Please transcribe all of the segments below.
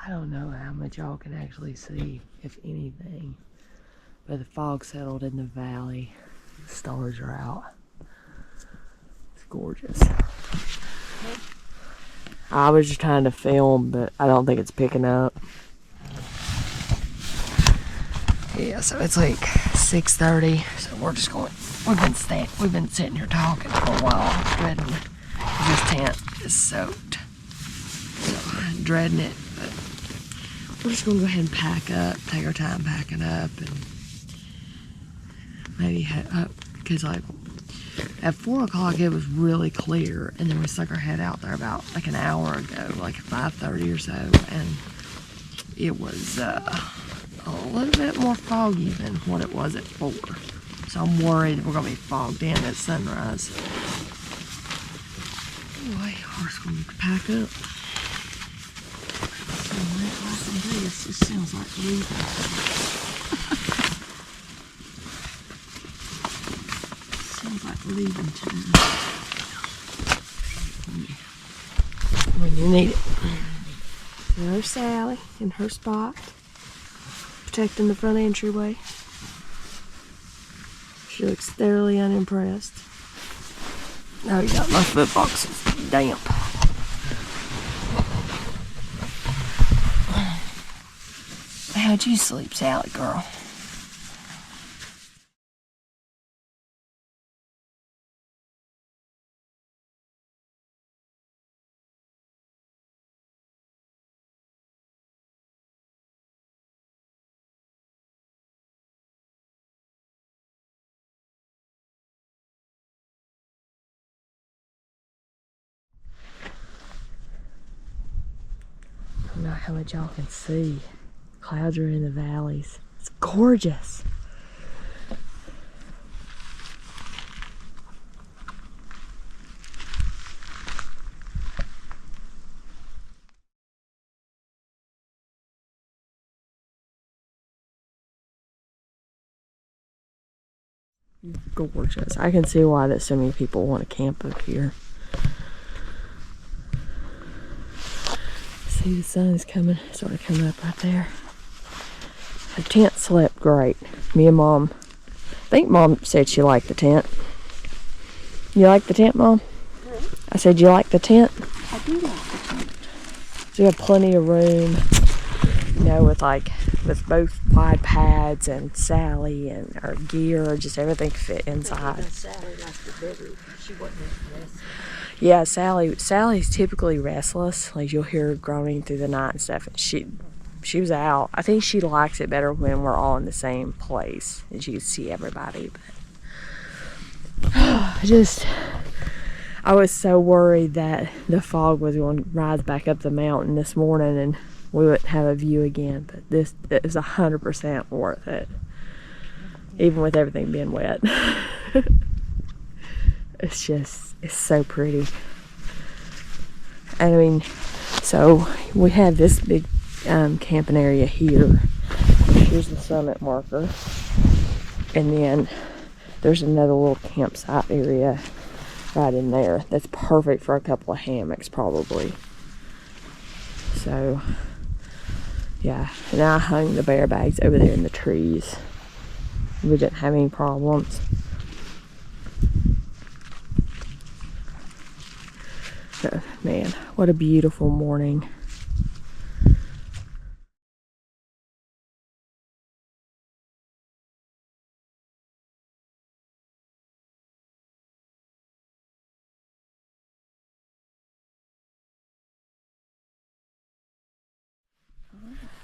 I don't know how much y'all can actually see, if anything. But the fog settled in the valley. The stars are out. It's gorgeous. I was just trying to film, but I don't think it's picking up. Yeah, so it's like 6:30. So we're just going. We've been sitting here talking for a while, dreading it. This tent is soaked. So I'm dreading it, but we're just gonna go ahead and pack up, take our time packing up, and maybe head up, because like at 4 o'clock it was really clear, and then we stuck our head out there about like an hour ago, like 5:30 or so, and it was a little bit more foggy than what it was at 4. So I'm worried we're gonna be fogged in at sunrise. Anyway, we're just gonna pack up. So Las Vegas just sounds like leaving. Sounds like leaving today. When you need it. There's Sally in her spot, protecting the front entryway. She looks thoroughly unimpressed. Oh, you got my foot boxes damp. How'd you sleep, Sally girl? I don't know how much y'all can see. Clouds are in the valleys. It's gorgeous. Gorgeous. I can see why that so many people want to camp up here. See, the sun is coming, sort of coming up right there. The tent slept great. Me and Mom, I think Mom said she liked the tent. You like the tent, Mom? I said, you like the tent? I do like the tent. So you have plenty of room, you know, with both wide pads and Sally and our gear, just everything fit inside. Sally likes the bedroom. She wasn't restless. Yeah, Sally's typically restless. Like, you'll hear her groaning through the night and stuff. And she was out. I think she likes it better when we're all in the same place and she can see everybody. But I was so worried that the fog was going to rise back up the mountain this morning and we wouldn't have a view again. But it was 100% worth it, even with everything being wet. It's so pretty. And I mean, so we have this big camping area here. Here's the summit marker. And then there's another little campsite area right in there that's perfect for a couple of hammocks probably. So yeah, and I hung the bear bags over there in the trees. We didn't have any problems. So, man, what a beautiful morning.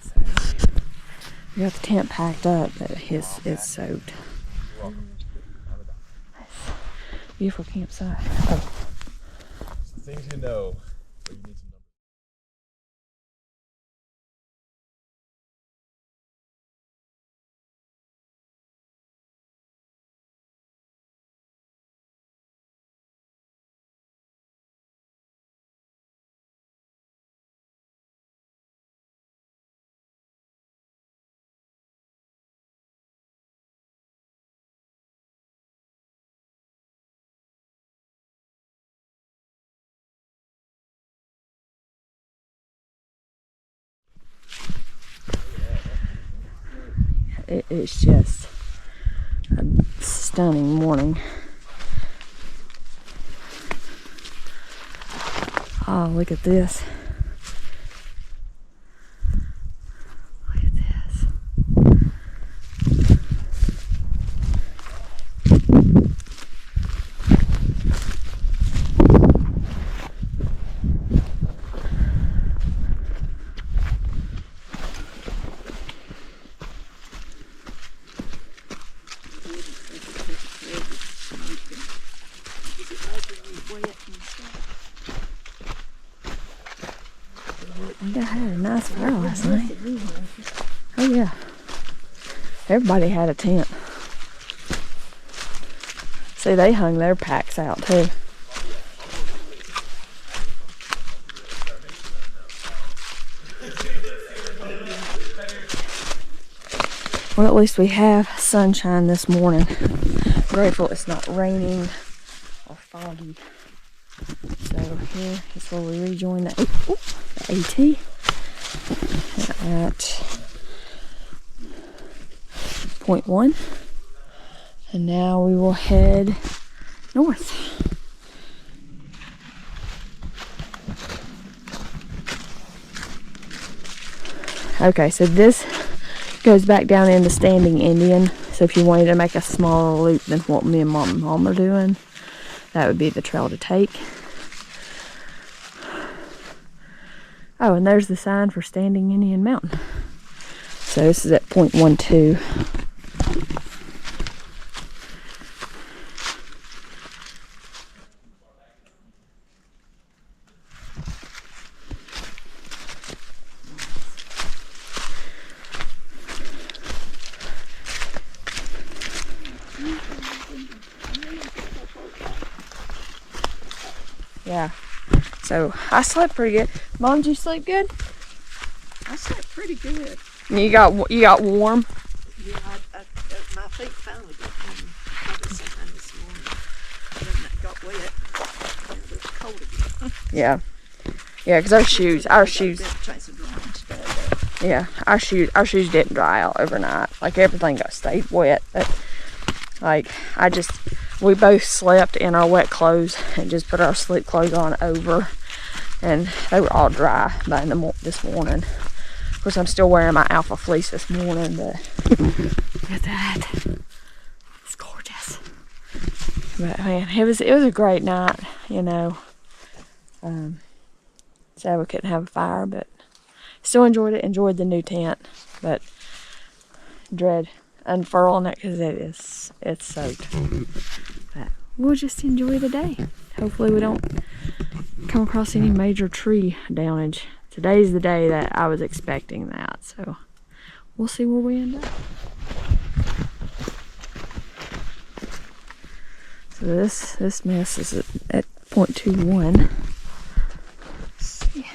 So, we got the tent packed up, but it's soaked. Beautiful campsite. Oh. Things you know. it's just a stunning morning. Oh, look at this. Look at this. I had a nice fire last night. Oh yeah. Everybody had a tent. See, they hung their packs out too. Well, at least we have sunshine this morning. I'm grateful it's not raining or foggy. So here is where we rejoin the AT at point 1. And now we will head north. Okay, so this goes back down into Standing Indian. So if you wanted to make a smaller loop than what me and Mom are doing, that would be the trail to take. Oh, and there's the sign for Standing Indian Mountain. So this is at point 12. Yeah. So I slept pretty good. Mom, did you sleep good? I slept pretty good. You got warm? Yeah, my feet finally got warm. Probably sometime this morning. Then that got wet. And it was cold again. Yeah. Yeah, because our shoes. Yeah, our shoes didn't dry out overnight. Like everything stayed wet. But, like we both slept in our wet clothes and just put our sleep clothes on over, and they were all dry by this morning. Of course, I'm still wearing my alpha fleece this morning, but look at that. It's gorgeous. But man, it was a great night, you know. Sad we couldn't have a fire, but still enjoyed it. Enjoyed the new tent, but dread unfurling it because it's soaked. But we'll just enjoy the day. Hopefully we don't come across any major tree damage. Today's the day that I was expecting that, so we'll see where we end up. So this mess is at point 21. Let's see.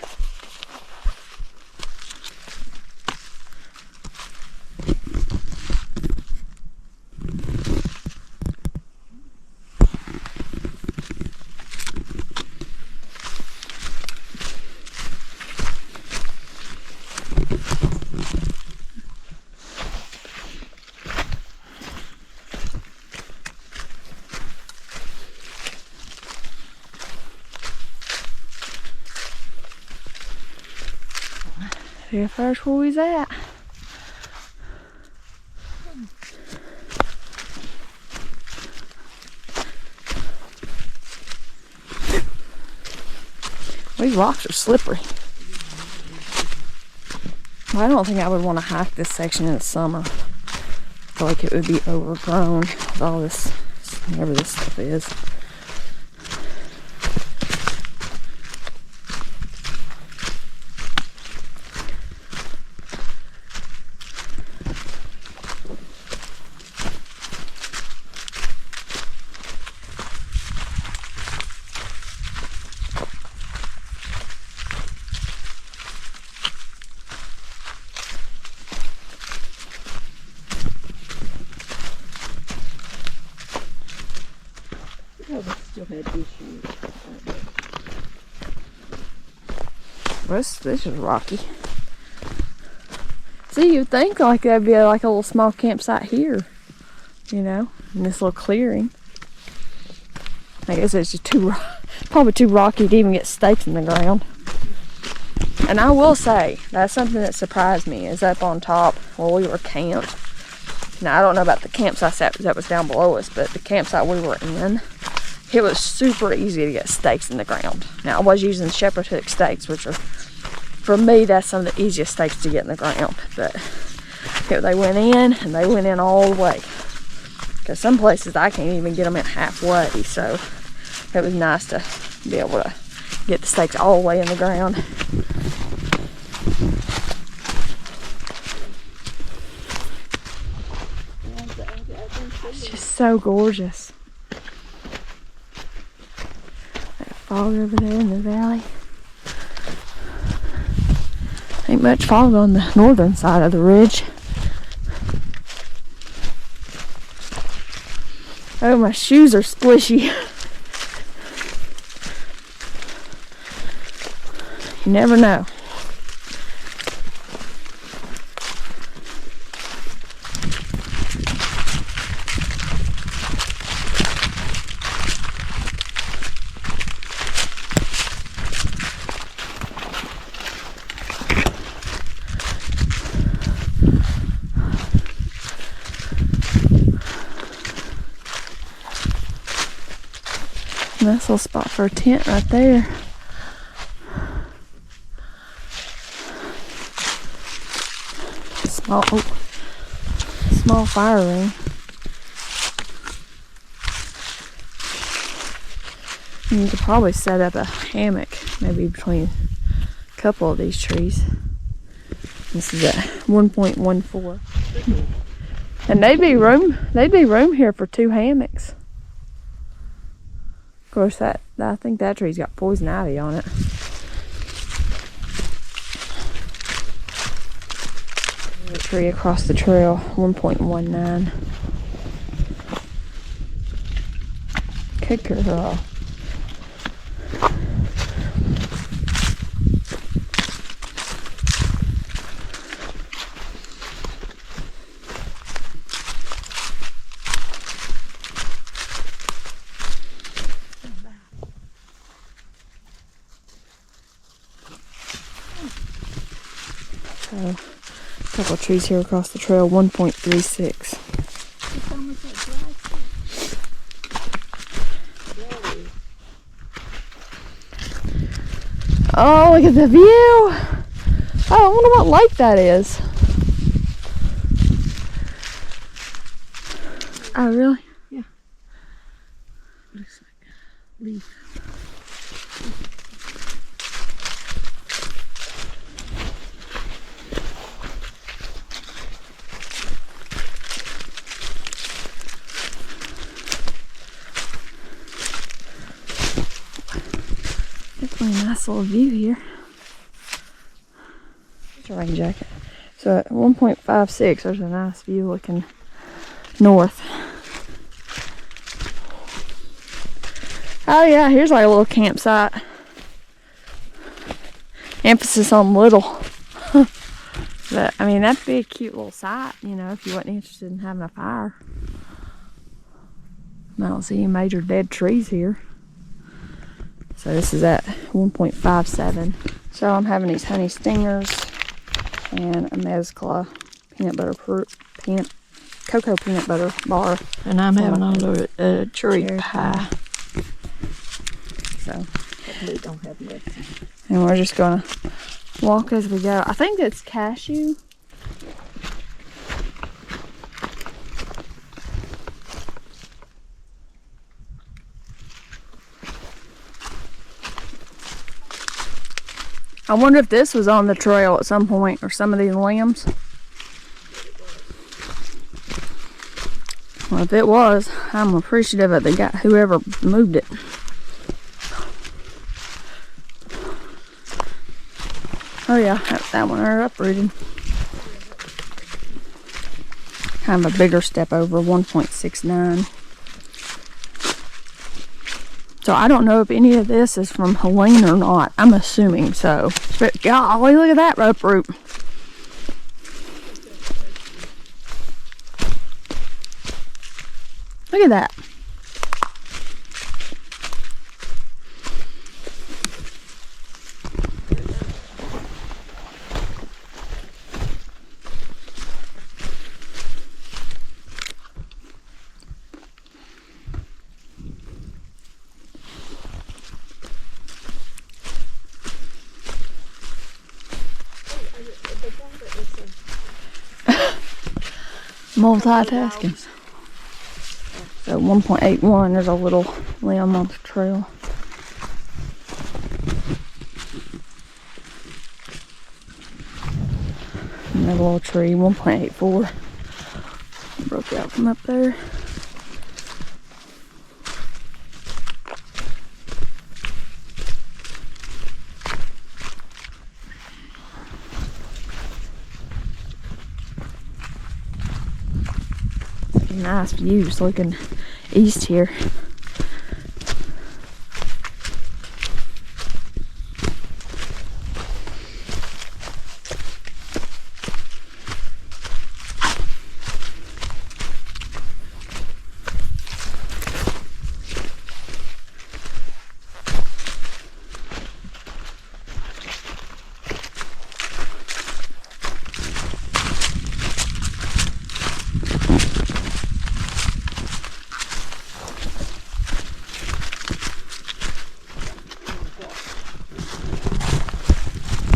Here first where we's at. These rocks are slippery. Well, I don't think I would want to hike this section in the summer. I feel like it would be overgrown with all this, whatever this stuff is. Oh, they still had issues. This is rocky. See, you'd think like that'd be like a little small campsite here, you know, in this little clearing. I guess it's just probably too rocky to even get stakes in the ground. And I will say, that's something that surprised me, is up on top where we were camped. Now, I don't know about the campsite that was down below us, but the campsite we were in, it was super easy to get stakes in the ground. Now, I was using shepherd hook stakes, which are, for me, that's some of the easiest stakes to get in the ground. But they went in, and they went in all the way. Because some places I can't even get them in halfway, so it was nice to be able to get the stakes all the way in the ground. It's just so gorgeous. That fog over there in the valley. Ain't much fog on the northern side of the ridge. Oh, my shoes are squishy. You never know. Nice little spot for a tent right there. Small fire ring. And you could probably set up a hammock maybe between a couple of these trees. This is at 1.14. And they'd be room here for 2 hammocks. Of course, I think that tree's got poison ivy on it. The tree across the trail, 1.19. Good girl. So, a couple of trees here across the trail, 1.36. Oh, look at the view! Oh, I wonder what lake that is. Oh, really? Yeah. Looks like a leaf. Definitely a nice little view here. It's a rain jacket. So at 1.56, there's a nice view looking north. Oh yeah, here's like a little campsite. Emphasis on little. But I mean, that'd be a cute little site, you know, if you wasn't interested in having a fire. I don't see any major dead trees here. So this is at 1.57. So I'm having these honey stingers and a mezcla cocoa peanut butter bar. And I'm having a little cherry pie. So, They don't have much. and we're just gonna walk as we go. I think it's cashew. I wonder if this was on the trail at some point, or some of these limbs. Well, if it was, I'm appreciative of whoever moved it. Oh yeah, that one are uprooted. Kind of a bigger step over, 1.69. So I don't know if any of this is from Helene or not. I'm assuming so. But golly, look at that uproot. Look at that. Multitasking. So 1.81, there's a little limb on the trail. Another little tree, 1.84. Broke out from up there. Nice view, just looking east here.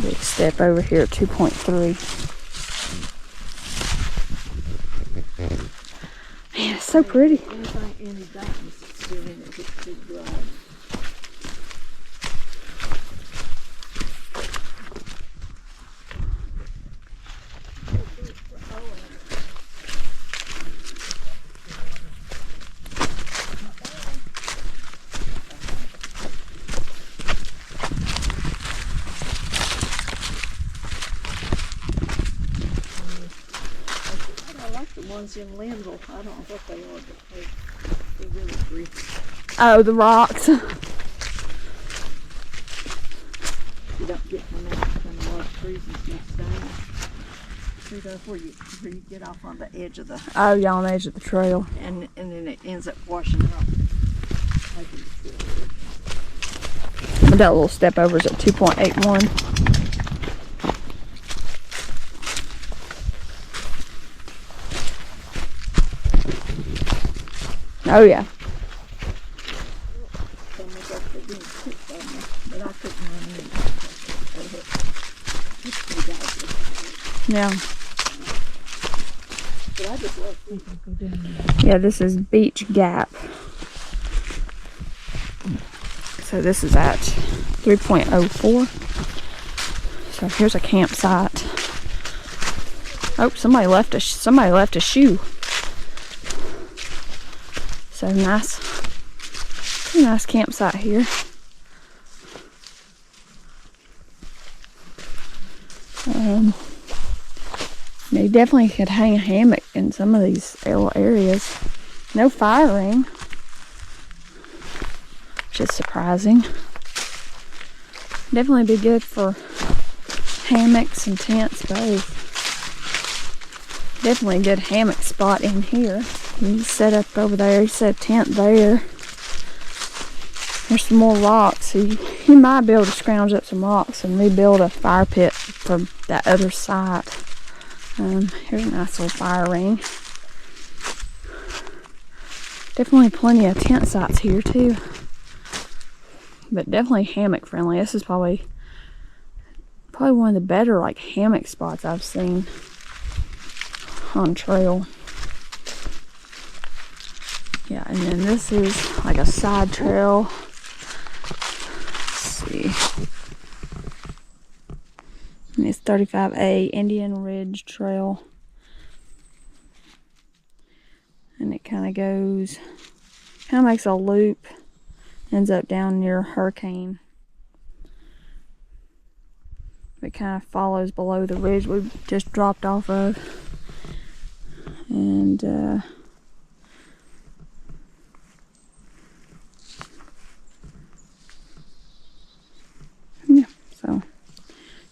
Big step over here at 2.3. Man, it's so pretty. Anything, any darkness that's still in it gets too bright. Ones in Linville, I don't know what they are, but they're really pretty. Oh, the rocks. You don't get them out from a lot of trees and stuff down. See that's where you get off on the edge of the, Oh, yeah, on the edge of the trail. and then it ends up washing out. That little step over is at 2.81. Oh yeah. But I couldn't run in. Yeah. But I just love people go down there. Yeah, this is Beach Gap. So this is at 3.04. So here's a campsite. Oh, somebody left a shoe. So nice, pretty nice campsite here. You definitely could hang a hammock in some of these little areas. No firing, which is surprising. Definitely be good for hammocks and tents both. Definitely a good hammock spot in here. You set up over there, you set a tent there. There's some more rocks, so you might be able to scrounge up some rocks and rebuild a fire pit for that other side. Here's a nice little fire ring. Definitely plenty of tent sites here too. But definitely hammock friendly. This is probably one of the better like hammock spots I've seen on trail. Yeah, and then this is like a side trail. Let's see. And it's 35A Indian Ridge Trail. And it kind of makes a loop, ends up down near Hurricane. It kind of follows below the ridge we just dropped off of. And yeah, so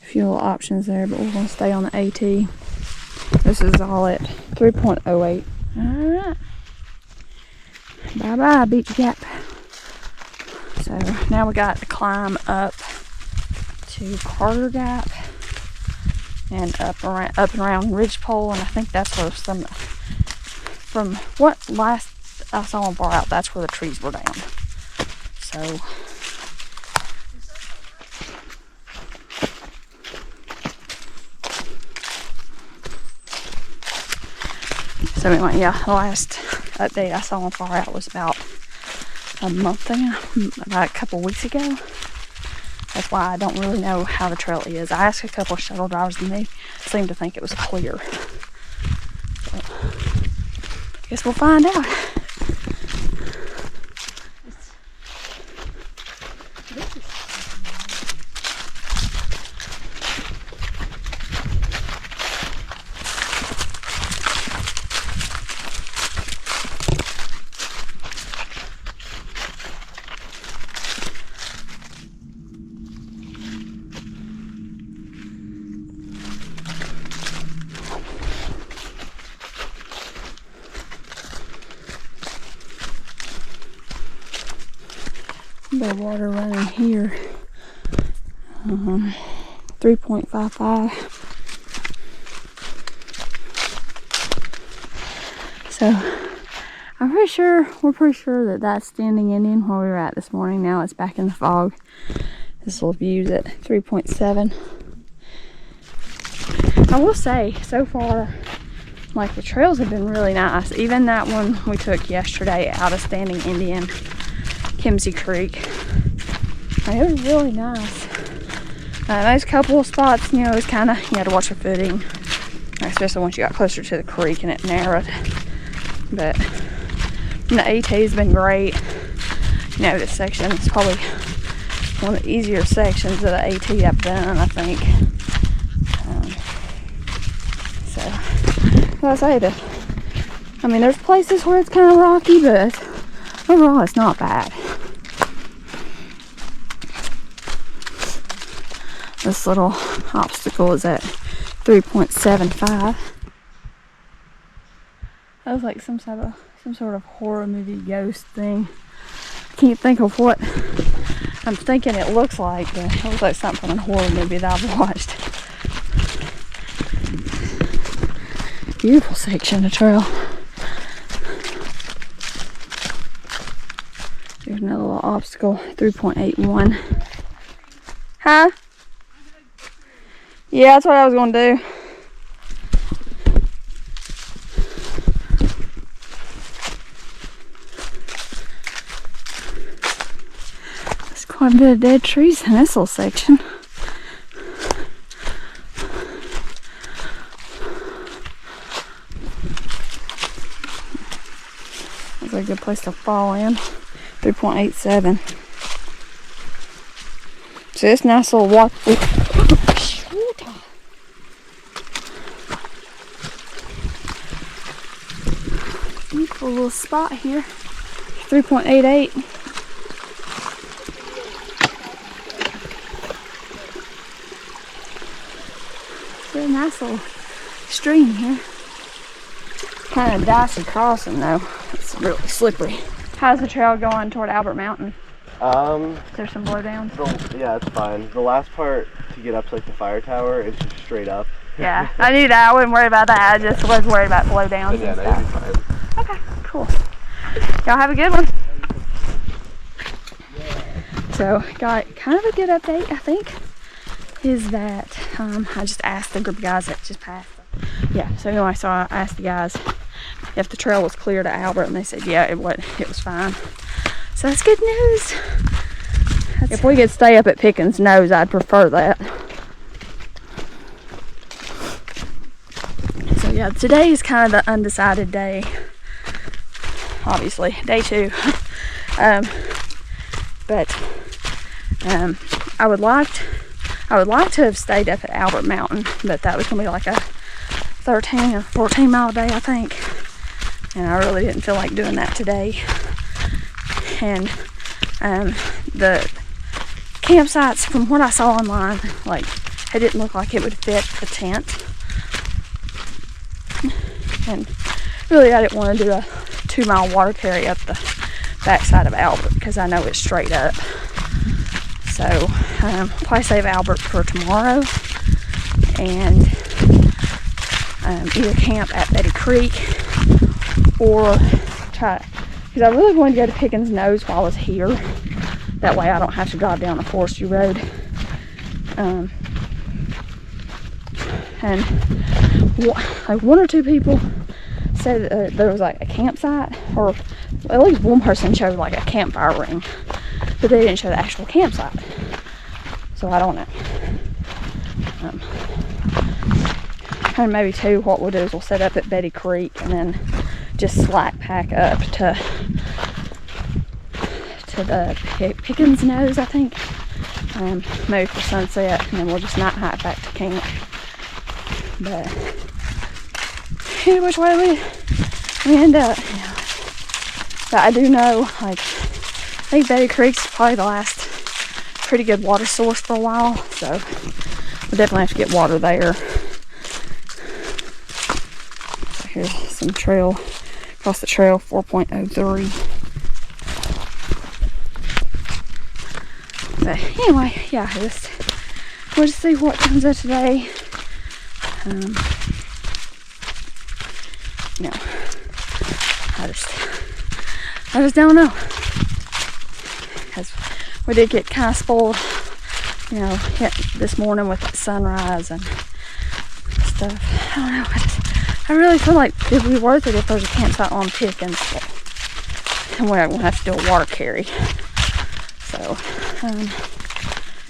a few little options there, but we're going to stay on the AT. This is all at 3.08. Alright. Bye bye, Beach Gap. So now we got to climb up to Carter Gap and up and around Ridgepole, and I think that's where some, from what last I saw them far out, that's where the trees were down. So anyway, yeah, the last update I saw on far out was about about a couple weeks ago. That's why I don't really know how the trail is. I asked a couple of shuttle drivers and they seemed to think it was clear. So, I guess we'll find out. The water running here, 3.55. So we're pretty sure that that's standing Indian where we were at this morning. Now it's back in the fog. This little view's at 3.7. I will say, so far, like, the trails have been really nice. Even that one we took yesterday out of Standing Indian, Kimsey Creek. It was really nice. Those couple of spots, you know, it was kind of, you had to watch your footing, especially once you got closer to the creek and it narrowed. But the AT has been great. You know, this section is probably one of the easier sections of the AT I've done, I think. So I say that, I mean, there's places where it's kind of rocky, but overall it's not bad. This little obstacle is at 3.75. That was like some sort of horror movie ghost thing. I can't think of what I'm thinking it looks like, but it looks like something from a horror movie that I've watched. Beautiful section of trail. There's another little obstacle, 3.81. Huh? Yeah, that's what I was going to do. There's quite a bit of dead trees in this little section. That's a good place to fall in. 3.87. So this nice little walk. Beautiful little spot here. 3.88. It's a nice little stream here. Kind of dicey crossing though. It's really slippery. How's the trail going toward Albert Mountain? Is there some blowdowns? Yeah, it's fine. The last part to get up to like the fire tower is just straight up. Yeah, I knew that. I wouldn't worry about that. I just was worried about blowdowns Yeah, and no, you'll be stuff. fine. Okay, cool. Y'all have a good one. So, got kind of a good update, I think, is that I just asked the group of guys that just passed. Yeah, so anyway, so I asked the guys if the trail was clear to Albert, and they said, yeah, it was fine. So that's good news. If we could stay up at Pickens Nose, I'd prefer that. So yeah, today is kind of the undecided day. Obviously, day 2. But I would like to have stayed up at Albert Mountain, but that was gonna be like a 13 or 14 mile day, I think. And I really didn't feel like doing that today. And the campsites, from what I saw online, like, it didn't look like it would fit the tent. And really, I didn't want to do a 2 mile water carry up the backside of Albert because I know it's straight up. So probably save Albert for tomorrow and either camp at Betty Creek or try, because I really wanted to go to Pickens Nose while I was here. That way I don't have to drive down a forestry road. And like one or two people said there was like a campsite, or at least one person showed like a campfire ring, but they didn't show the actual campsite. So I don't know. And maybe too, what we'll do is we'll set up at Betty Creek and then just slack pack up to the Pickens Nose, I think. Maybe for sunset, and then we'll just night hike back to camp. But either which way we end up, you know. But I do know, like, I think Betty Creek's probably the last pretty good water source for a while, so we'll definitely have to get water there. So here's some trail, across the trail, 4.03. But anyway, yeah, we'll just see what comes of today. You know, I just don't know, because we did get kind of spoiled, you know, this morning with the sunrise and stuff. I don't know, I really feel like it would be worth it if there's a campsite on Pickens, and we won't have to do a water carry. So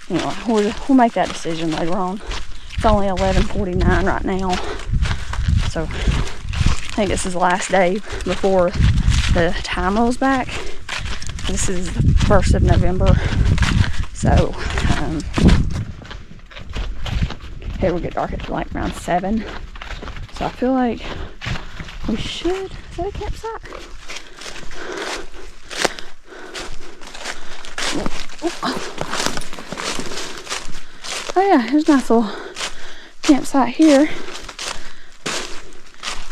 anyway, we'll make that decision later on. It's only 11:49 right now, so I think this is the last day before the time rolls back. This is the 1st of November, so it will get dark at like around 7. So I feel like we should. Is that a campsite? Oh yeah, here's a nice little campsite here.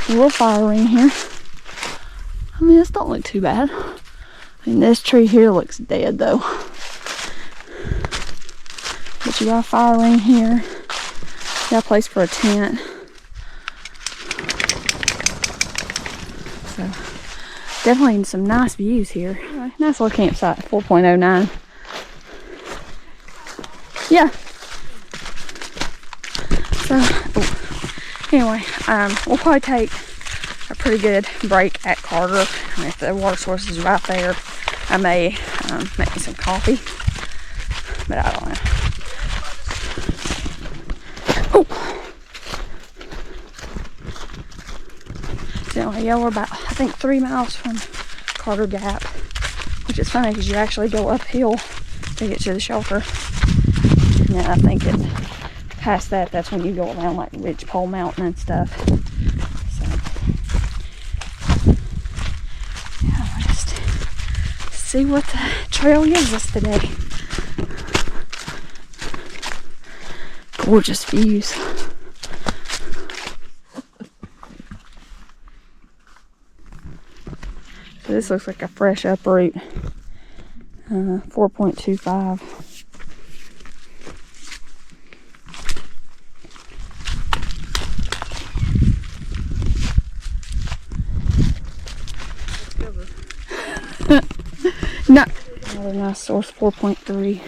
A little fire ring here. I mean, this don't look too bad. I mean, this tree here looks dead though. But you got a fire ring here. You got a place for a tent. So definitely some nice views here. Anyway, nice little campsite, 4.09. Yeah. So, anyway, we'll probably take a pretty good break at Carter. I mean, if the water source is right there, I may make me some coffee, but I don't know. Oh. So anyway, yeah, we're about, I think, 3 miles from Carter Gap, which is funny because you actually go uphill to get to the shelter. And then I think it's past that, that's when you go around like Ridgepole Mountain and stuff. So yeah, we'll just see what the trail gives us today. Gorgeous views. So this looks like a fresh uproot. 4.25. No. Another nice source, 4.3.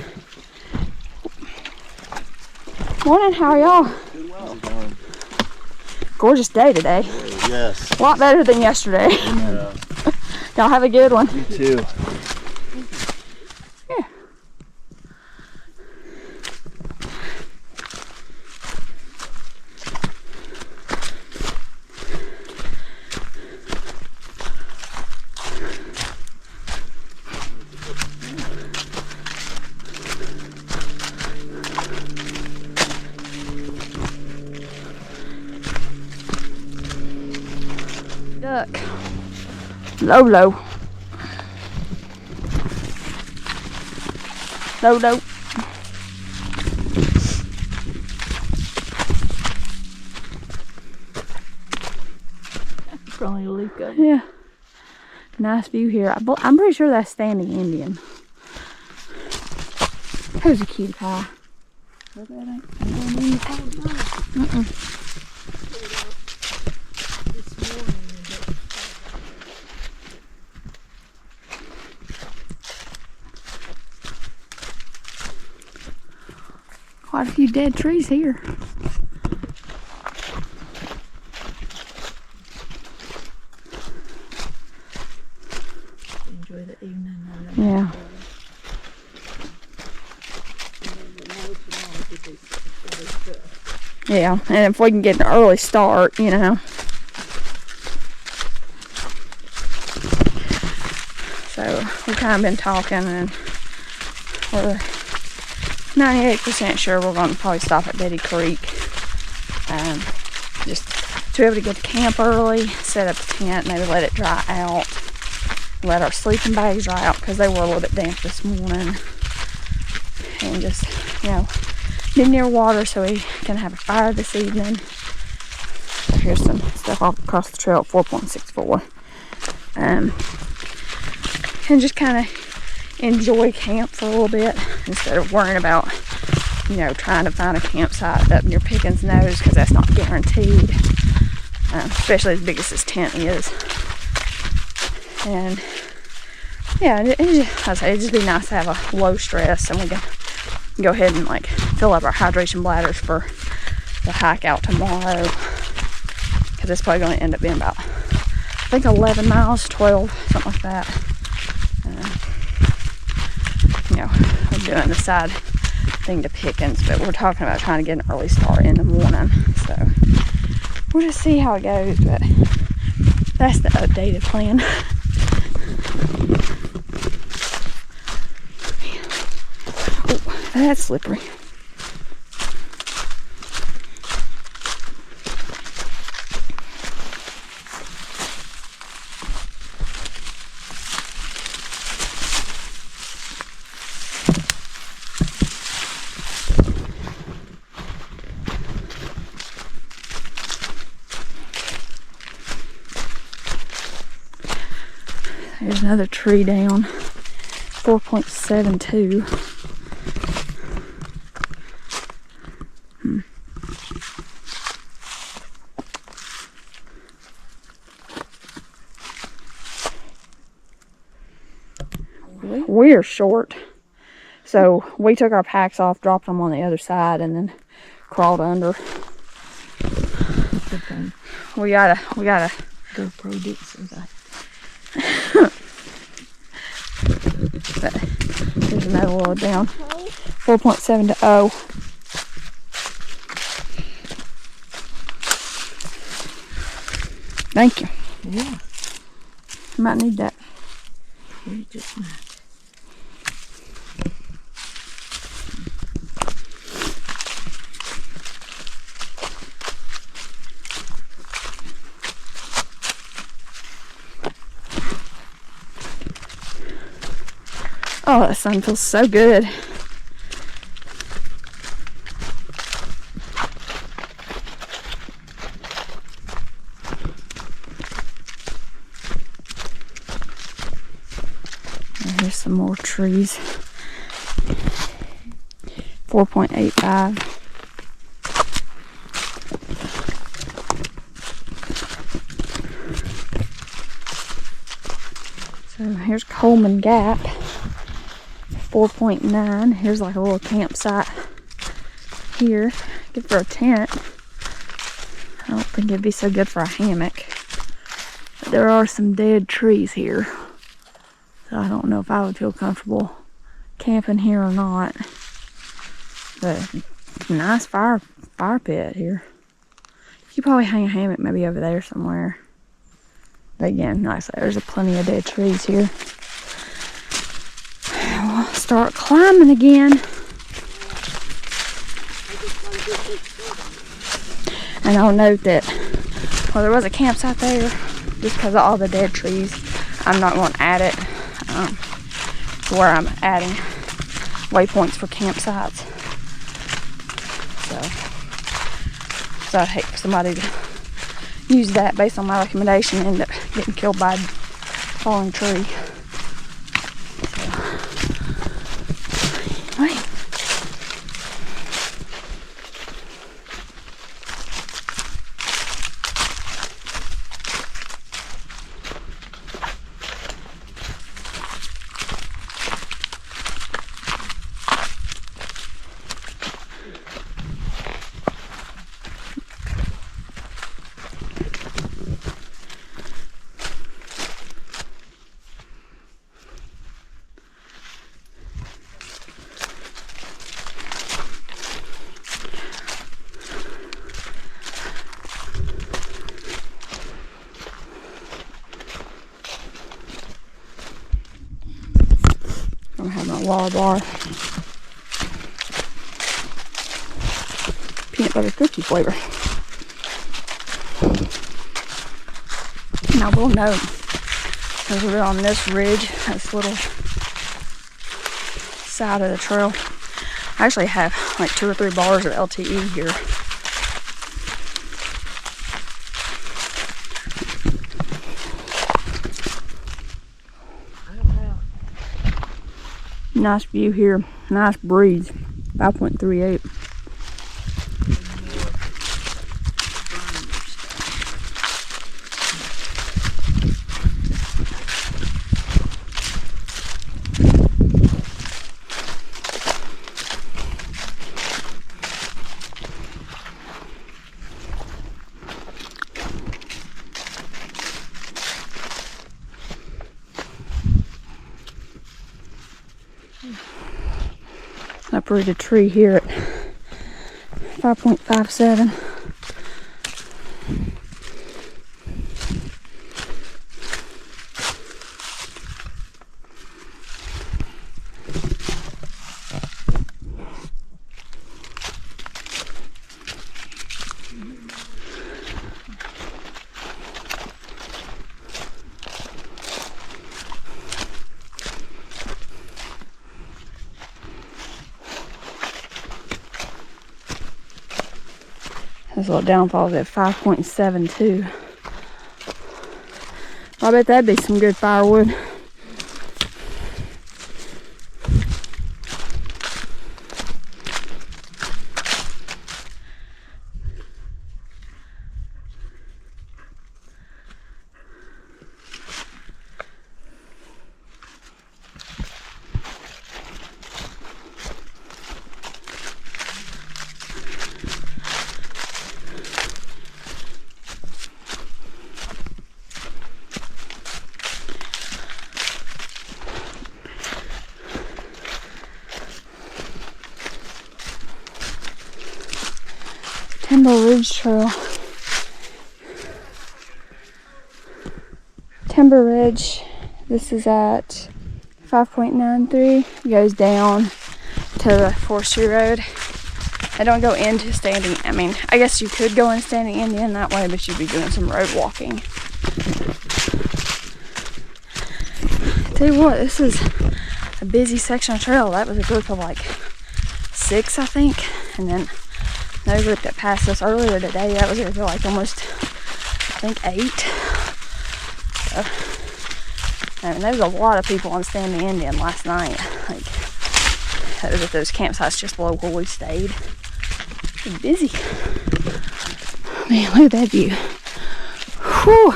Morning, how are y'all? Doing well. Gorgeous day today. Yes. A lot better than yesterday. Yeah. Y'all have a good one. You too. Yeah. Duck. Low. Low. Probably a leak up. Yeah. Nice view here. I'm pretty sure that's standing Indian. Who's a cutie pie? Quite a few dead trees here. Enjoy the evening. Yeah. Yeah, and if we can get an early start, you know. So we've kind of been talking, and we're 98% sure we're going to probably stop at Betty Creek. Just to be able to get to camp early, set up the tent, maybe let it dry out. Let our sleeping bags dry out because they were a little bit damp this morning. And just, you know, be near water so we can have a fire this evening. So here's some stuff off across the trail at 4.64. And just kind of enjoy camp for a little bit instead of worrying about, you know, trying to find a campsite up near Pickens Nose because that's not guaranteed. Especially as big as this tent is. And yeah, it'd just be nice to have a low stress, and we can go ahead and like fill up our hydration bladders for the hike out tomorrow, because it's probably going to end up being about, I think 11 miles, 12, something like that. You know, we're doing the side thing to Pickens, but we're talking about trying to get an early start in the morning, so we'll just see how it goes. But that's the updated plan. Oh, that's slippery. There's another tree down, 4.72. We're short, so we took our packs off, dropped them on the other side, and then crawled under. Good thing. We gotta GoPro did something. But there's another load down. 4.7 to 0. Thank you. Yeah. Might need that. You just might. Oh, that sun feels so good. And here's some more trees. 4.85. So here's Coleman Gap. 4.9. Here's like a little campsite here. Good for a tent. I don't think it'd be so good for a hammock. But there are some dead trees here. So I don't know if I would feel comfortable camping here or not. But nice fire pit here. You could probably hang a hammock maybe over there somewhere. But again, like I said, there's plenty of dead trees here. We'll start climbing again. And I'll note that, well, there was a campsite there. Just because of all the dead trees, I'm not going to add it to where I'm adding waypoints for campsites. So I'd hate for somebody to use that based on my recommendation and end up getting killed by fallen tree. So, wait. I'm having a Walla bar. Peanut butter cookie flavor. Now we'll know, because we're on this ridge, this little side of the trail. I actually have like 2 or 3 bars of LTE here. Nice view here, nice breeze, 5.38. Uprooted tree here at 5.57. This little downfall is at 5.72. I bet that'd be some good firewood. Timber Ridge Trail. Timber Ridge, this is at 5.93. It goes down to the Forestry Road. I don't go into Standing, I mean, I guess you could go in Standing Indian that way, but you'd be doing some road walking. Tell you what, this is a busy section of trail. That was a group of like 6, I think, and then another group that passed us earlier today, that was here for like almost, I think, 8. So, I mean, there was a lot of people on Standing Indian last night. Like, that was at those campsites just local we stayed. It was busy. Man, look at that view. Whew.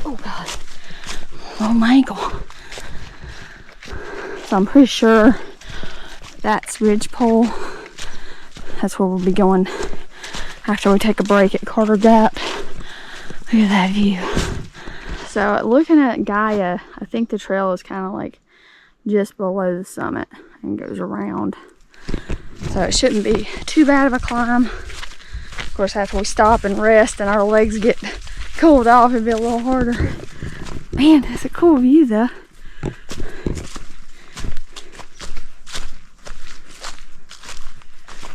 Oh, God. Oh, my ankle. So I'm pretty sure that's Ridgepole. That's where we'll be going after we take a break at Carter Gap. Look at that view. So looking at Gaia, I think the trail is kind of like just below the summit and goes around. So it shouldn't be too bad of a climb. Of course, after we stop and rest and our legs get cooled off, it'd be a little harder. Man, that's a cool view though.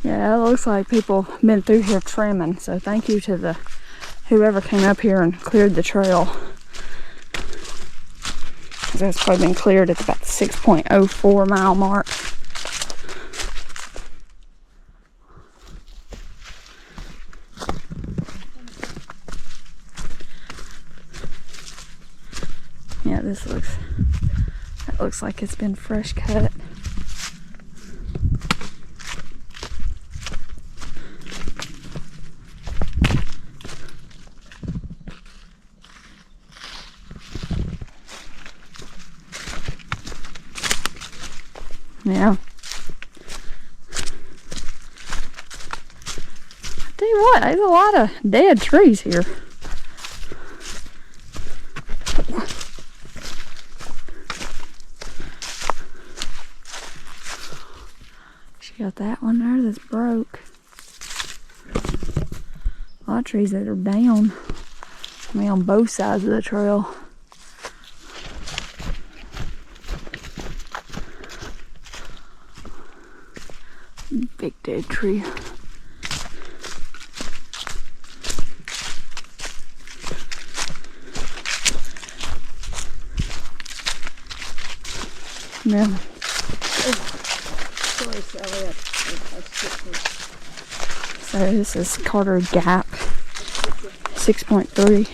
Yeah, it looks like people have been through here trimming, so thank you to whoever came up here and cleared the trail. That's probably been cleared at about the 6.04 mile mark. Yeah, that looks like it's been fresh cut. Yeah. I tell you what, there's a lot of dead trees here. She got that one there that's broke. A lot of trees that are down. I mean, on both sides of the trail. Big dead tree. Yeah. So this is Carter Gap 6.3.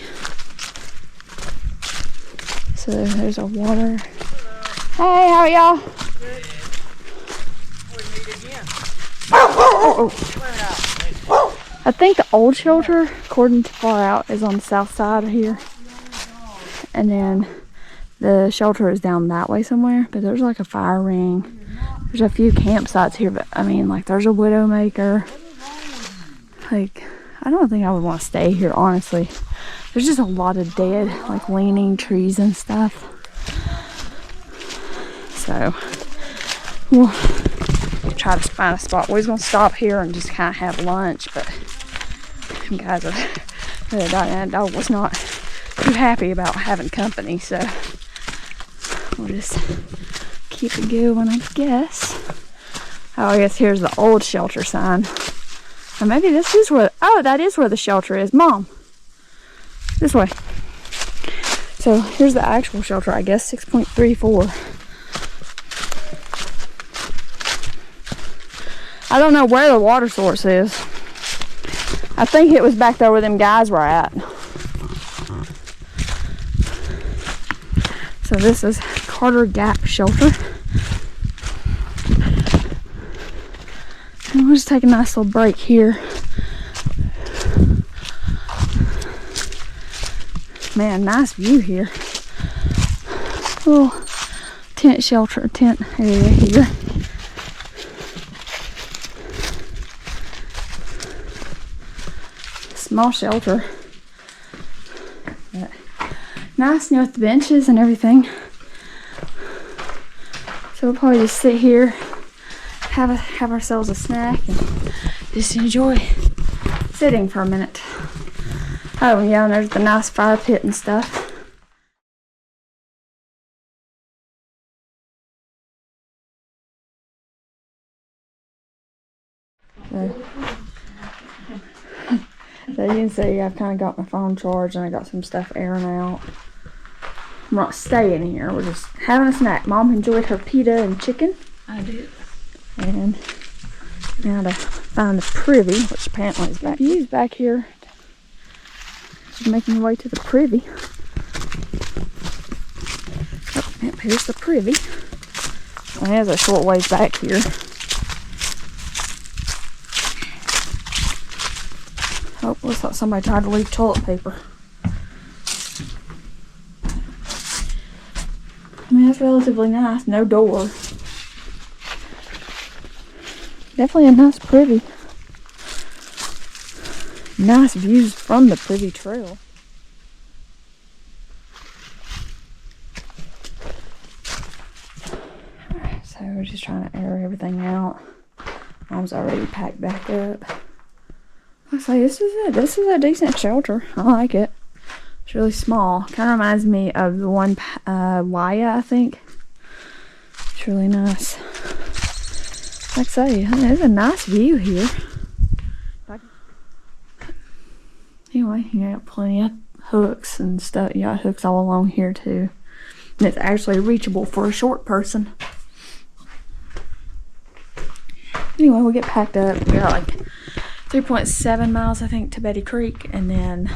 So there's our water. Hey, how are y'all? I think the old shelter, according to Far Out, is on the south side of here. And then the shelter is down that way somewhere. But there's like a fire ring. There's a few campsites here, but I mean, like, there's a Widowmaker. Like, I don't think I would want to stay here, honestly. There's just a lot of dead, like, leaning trees and stuff. So, we'll try to find a spot. We're going to stop here and just kind of have lunch, but guys, the dog was not too happy about having company, so we'll just keep it going, I guess. Oh, I guess here's the old shelter sign. Or maybe this is where, oh, that is where the shelter is. Mom, this way. So here's the actual shelter, I guess, 6.34. I don't know where the water source is. I think it was back there where them guys were at. So this is Carter Gap Shelter. And we'll just take a nice little break here. Man, nice view here. Little tent shelter, tent area here. Small shelter. But nice, with the benches and everything. So we'll probably just sit here, have ourselves a snack, and just enjoy sitting for a minute. Oh yeah, and there's the nice fire pit and stuff. So you can see I've kind of got my phone charged and I got some stuff airing out. I'm not staying here, we're just having a snack. Mom enjoyed her pita and chicken. I did. And now to find the privy, which apparently is back. View's back here. She's making her way to the privy. Oh, yep, here's the privy. Well, there's a short ways back here. Oh, looks like somebody tried to leave toilet paper. I mean, that's relatively nice. No door. Definitely a nice privy. Nice views from the privy trail. Alright, so we're just trying to air everything out. Mom's already packed back up. I say this is it. This is a decent shelter. I like it. It's really small. Kind of reminds me of the one Waya, I think. It's really nice. Like I say, there's a nice view here. Anyway, you got plenty of hooks and stuff. You got hooks all along here too. And it's actually reachable for a short person. Anyway, we'll get packed up. We got like 3.7 miles, I think, to Betty Creek, and then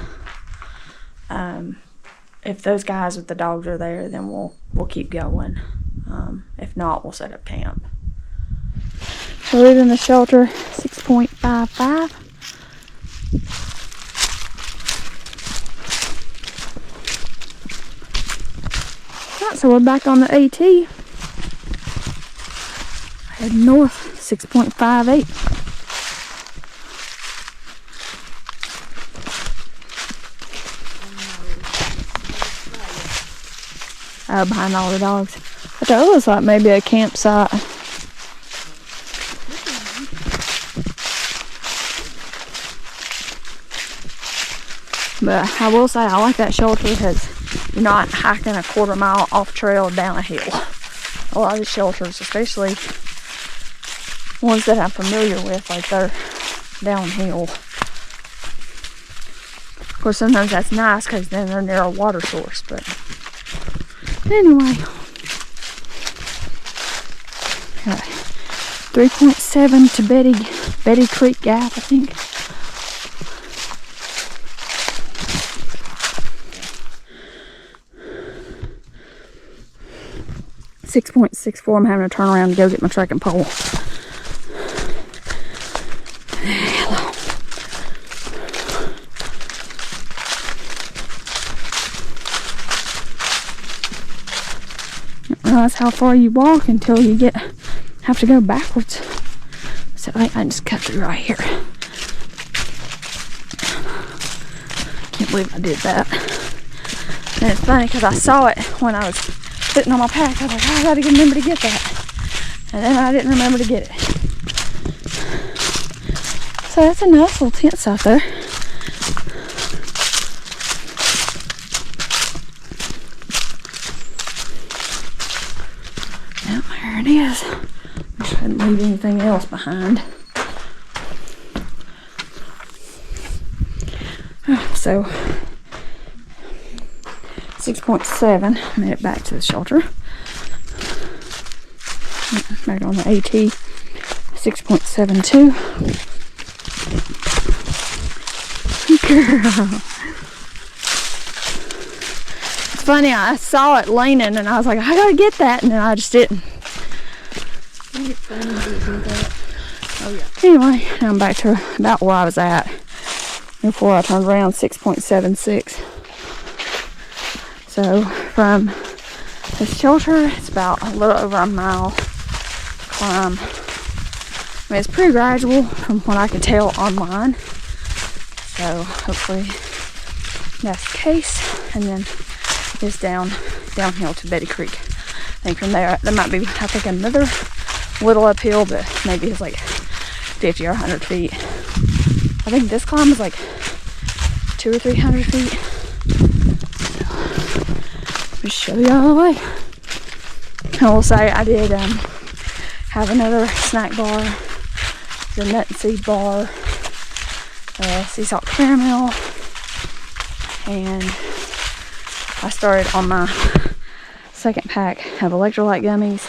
if those guys with the dogs are there, then we'll keep going. If not, we'll set up camp. We're leaving the shelter 6.55. So we're back on the AT. Head north 6.58. Behind all the dogs. But that looks like maybe a campsite. But I will say I like that shelter because you're not hiking a quarter mile off trail down a hill. A lot of the shelters, especially ones that I'm familiar with, like they're downhill. Of course, sometimes that's nice because then they're near a water source. But anyway, 3.7 to Betty Creek Gap, I think. .64. I'm having to turn around to go get my trekking pole. Hello. You don't realize how far you walk until you have to go backwards. So I just cut through right here. Can't believe I did that. And it's funny because I saw it when I was sitting on my pack. I was like, oh, I gotta remember to get that. And then I didn't remember to get it. So that's a nice little tent site there. Yep, there it is. I shouldn't leave anything else behind. So 6.7, made it back to the shelter. Back on the AT, 6.72. Girl. It's funny, I saw it leaning and I was like, I gotta get that, and then I just didn't. Oh yeah. Anyway, I'm back to about where I was at before I turned around, 6.76. So from the shelter, it's about a little over a mile climb. I mean, it's pretty gradual from what I could tell online. So hopefully that's the case. And then it's downhill to Betty Creek. I think from there might be, I think, another little uphill, but maybe it's like 50 or 100 feet. I think this climb is like 200 or 300 feet. Just show y'all the way. I will say I did have another snack bar, the nut and seed bar, sea salt caramel, and I started on my second pack of electrolyte gummies,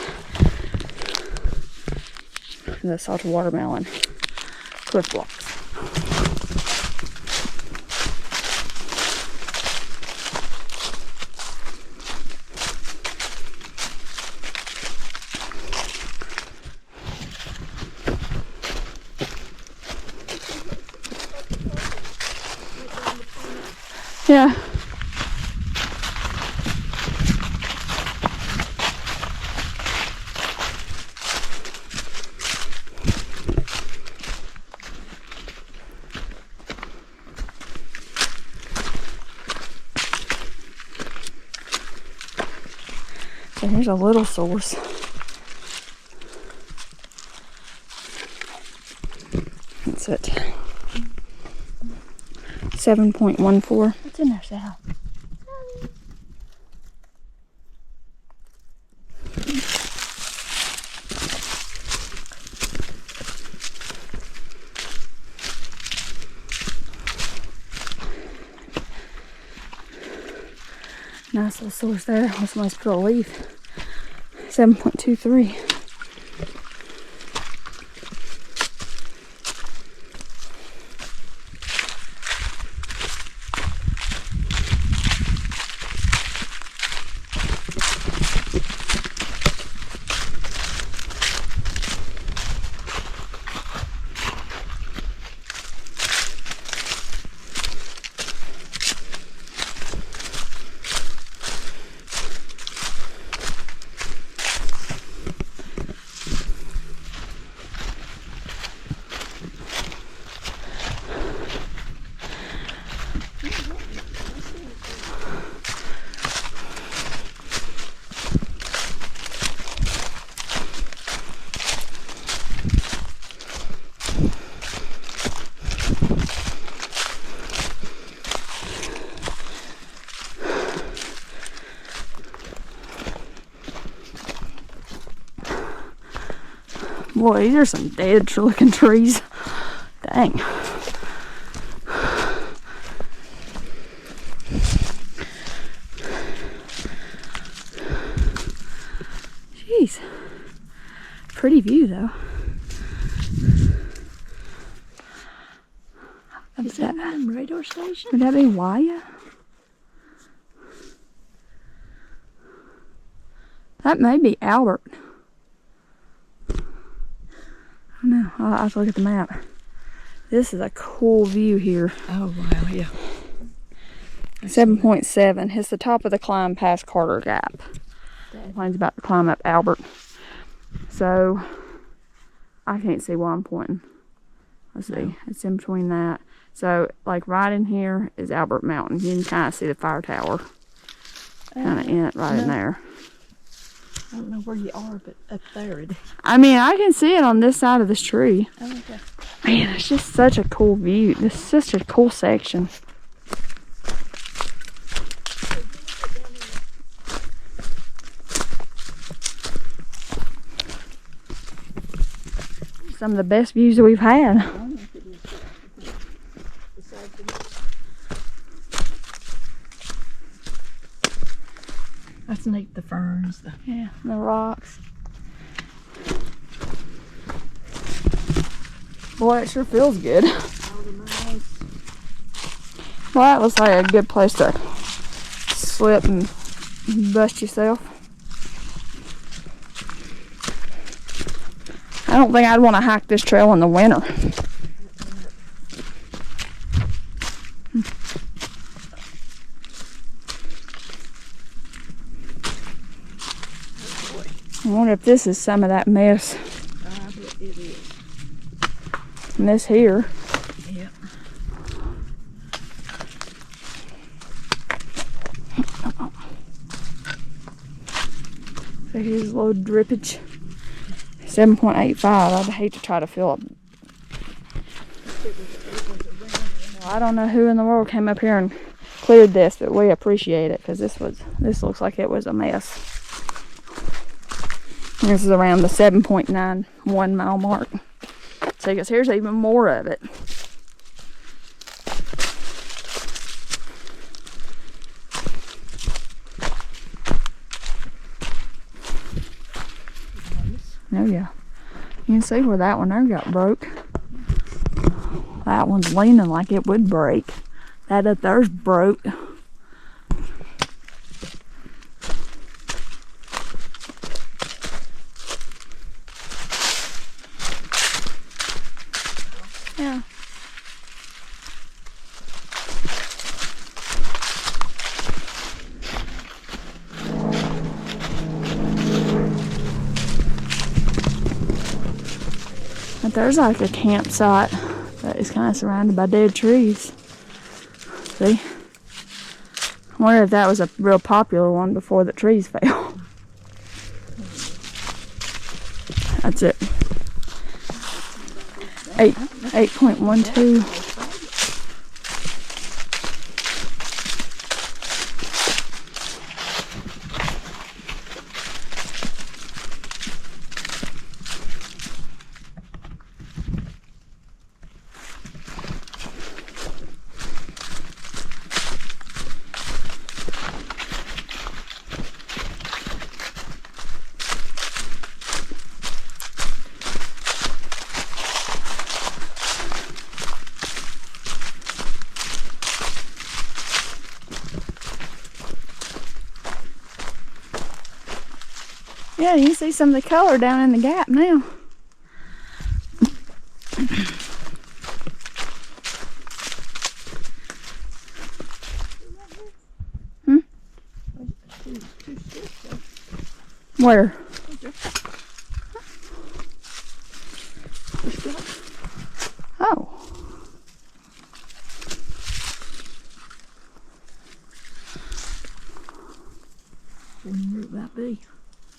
and the salted watermelon Cliff Blocks. Yeah. So here's a little source. It's at 7.14. What's in there, Sal? Nice little source there. Somebody's put a leaf. 7.23. Boy, these are some dead looking trees. Dang. Jeez. Pretty view though. Is that a radar station? Would that be Waya? That may be Albert. I don't know. I'll have to look at the map. This is a cool view here. Oh, wow, yeah. 7.7. It's the top of the climb past Carter Gap. The plane's about to climb up Albert. So, I can't see where I'm pointing. Let's see. It's in between that. So, like right in here is Albert Mountain. You can kind of see the fire tower. Kind of in it right in there. I don't know where you are, but up there it is. I mean, I can see it on this side of this tree. Oh, okay. Man, it's just such a cool view. This is such a cool section. Some of the best views that we've had. That's neat, the ferns. Yeah, the rocks. Boy, it sure feels good. Well, that looks like a good place to slip and bust yourself. I don't think I'd want to hike this trail in the winter. I wonder if this is some of that mess. It is. And this here. Yeah. So here's a little drippage. 7.85. I'd hate to try to fill up. I don't know who in the world came up here and cleared this, but we appreciate it because this looks like it was a mess. This is around the 7.91 mile mark. So I guess here's even more of it. Oh yeah. You can see where that one there got broke. That one's leaning like it would break. That up there's broke. Yeah. But there's like a campsite that is kind of surrounded by dead trees. See? I wonder if that was a real popular one before the trees fell. That's it. 8.12. Yeah, you can see some of the color down in the gap now. Hmm? Where? Oh. Where would that be?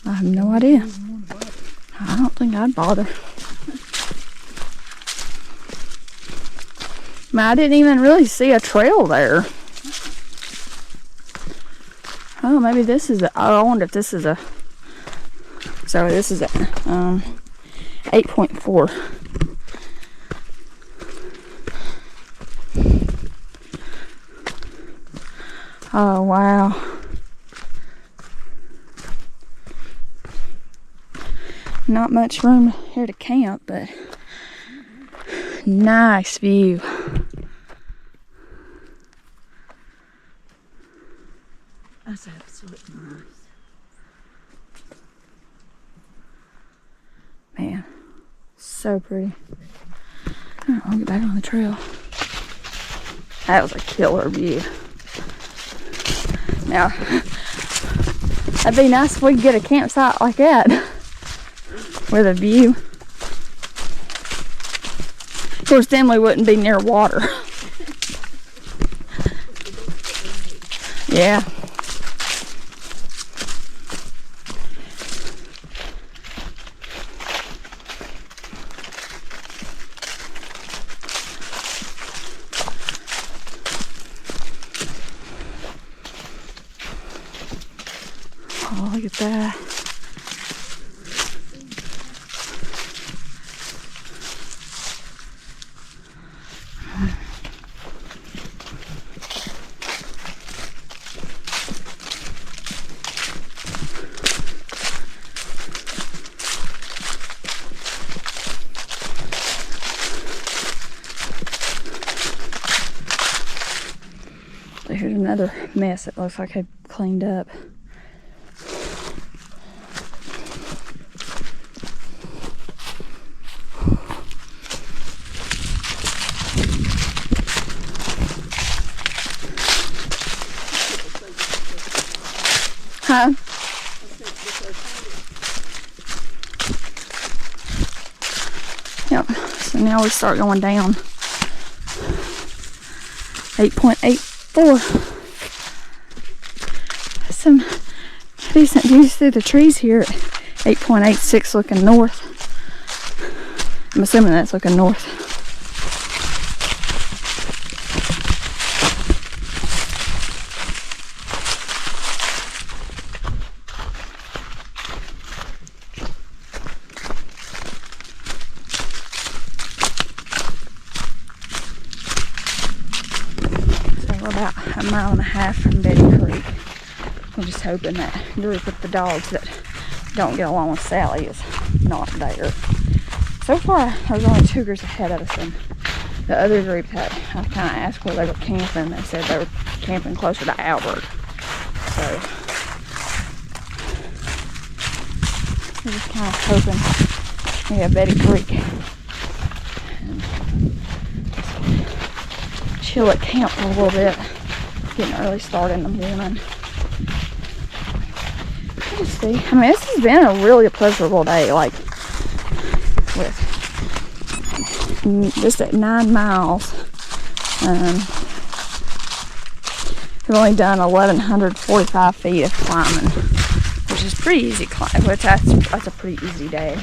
I have no idea. I don't think I'd bother. I didn't even really see a trail there. Oh, maybe this is a, I wonder if this is a, so this is a, 8.4. Oh, wow. Not much room here to camp, but nice view. That's absolutely nice. Man, so pretty. Oh, I'll get back on the trail. That was a killer view. Now, that'd be nice if we could get a campsite like that with a view. Of course, then we wouldn't be near water. Yeah. Oh, look at that. So here's another mess it looks like I cleaned up. Huh? Yep, so now we start going down. 8.84. Some decent views through the trees here at 8.86 looking north. I'm assuming that's looking north. We're about a mile and a half from Betty Creek. I'm just hoping that group with the dogs that don't get along with Sally is not there. So far, there's only 2 groups ahead of us, and the other group that I kind of asked where they were camping, they said they were camping closer to Albert. So, we're just kind of hoping we have Betty Creek. And chill at camp for a little bit. Getting an early start in the morning. Let's see. I mean, this has been a really pleasurable day. Like, with just at 9 miles. We've only done 1,145 feet of climbing, which is pretty easy climb. Which that's a pretty easy day.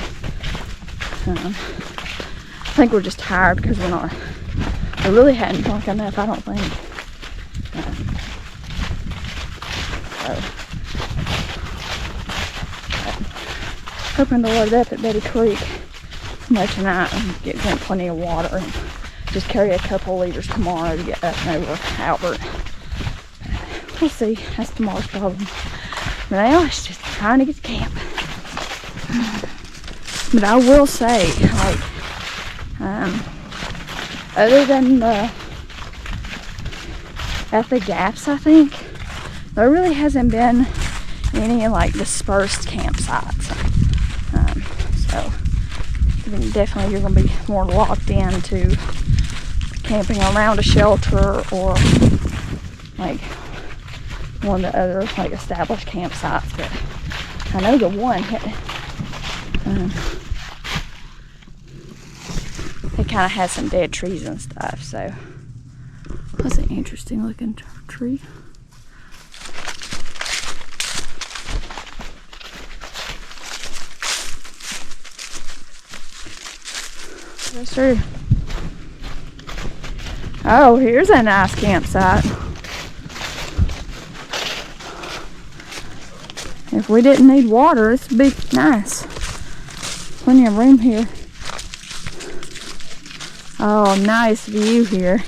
I think we're just tired because we really hadn't drunk enough, I don't think. Hoping to load up at Betty Creek tonight and drink plenty of water and just carry a couple liters tomorrow to get up and over Albert. We'll see. That's tomorrow's problem. But now it's just trying to get to camp. But I will say, like, other than at the gaps, I think there really hasn't been any like dispersed campsites. So I mean, definitely you're going to be more locked into camping around a shelter or like one of the other like established campsites. But I know the one it kind of has some dead trees and stuff, so that's an interesting looking tree. That's true. Oh, here's a nice campsite. If we didn't need water, this would be nice. Plenty of room here. Oh, nice view here.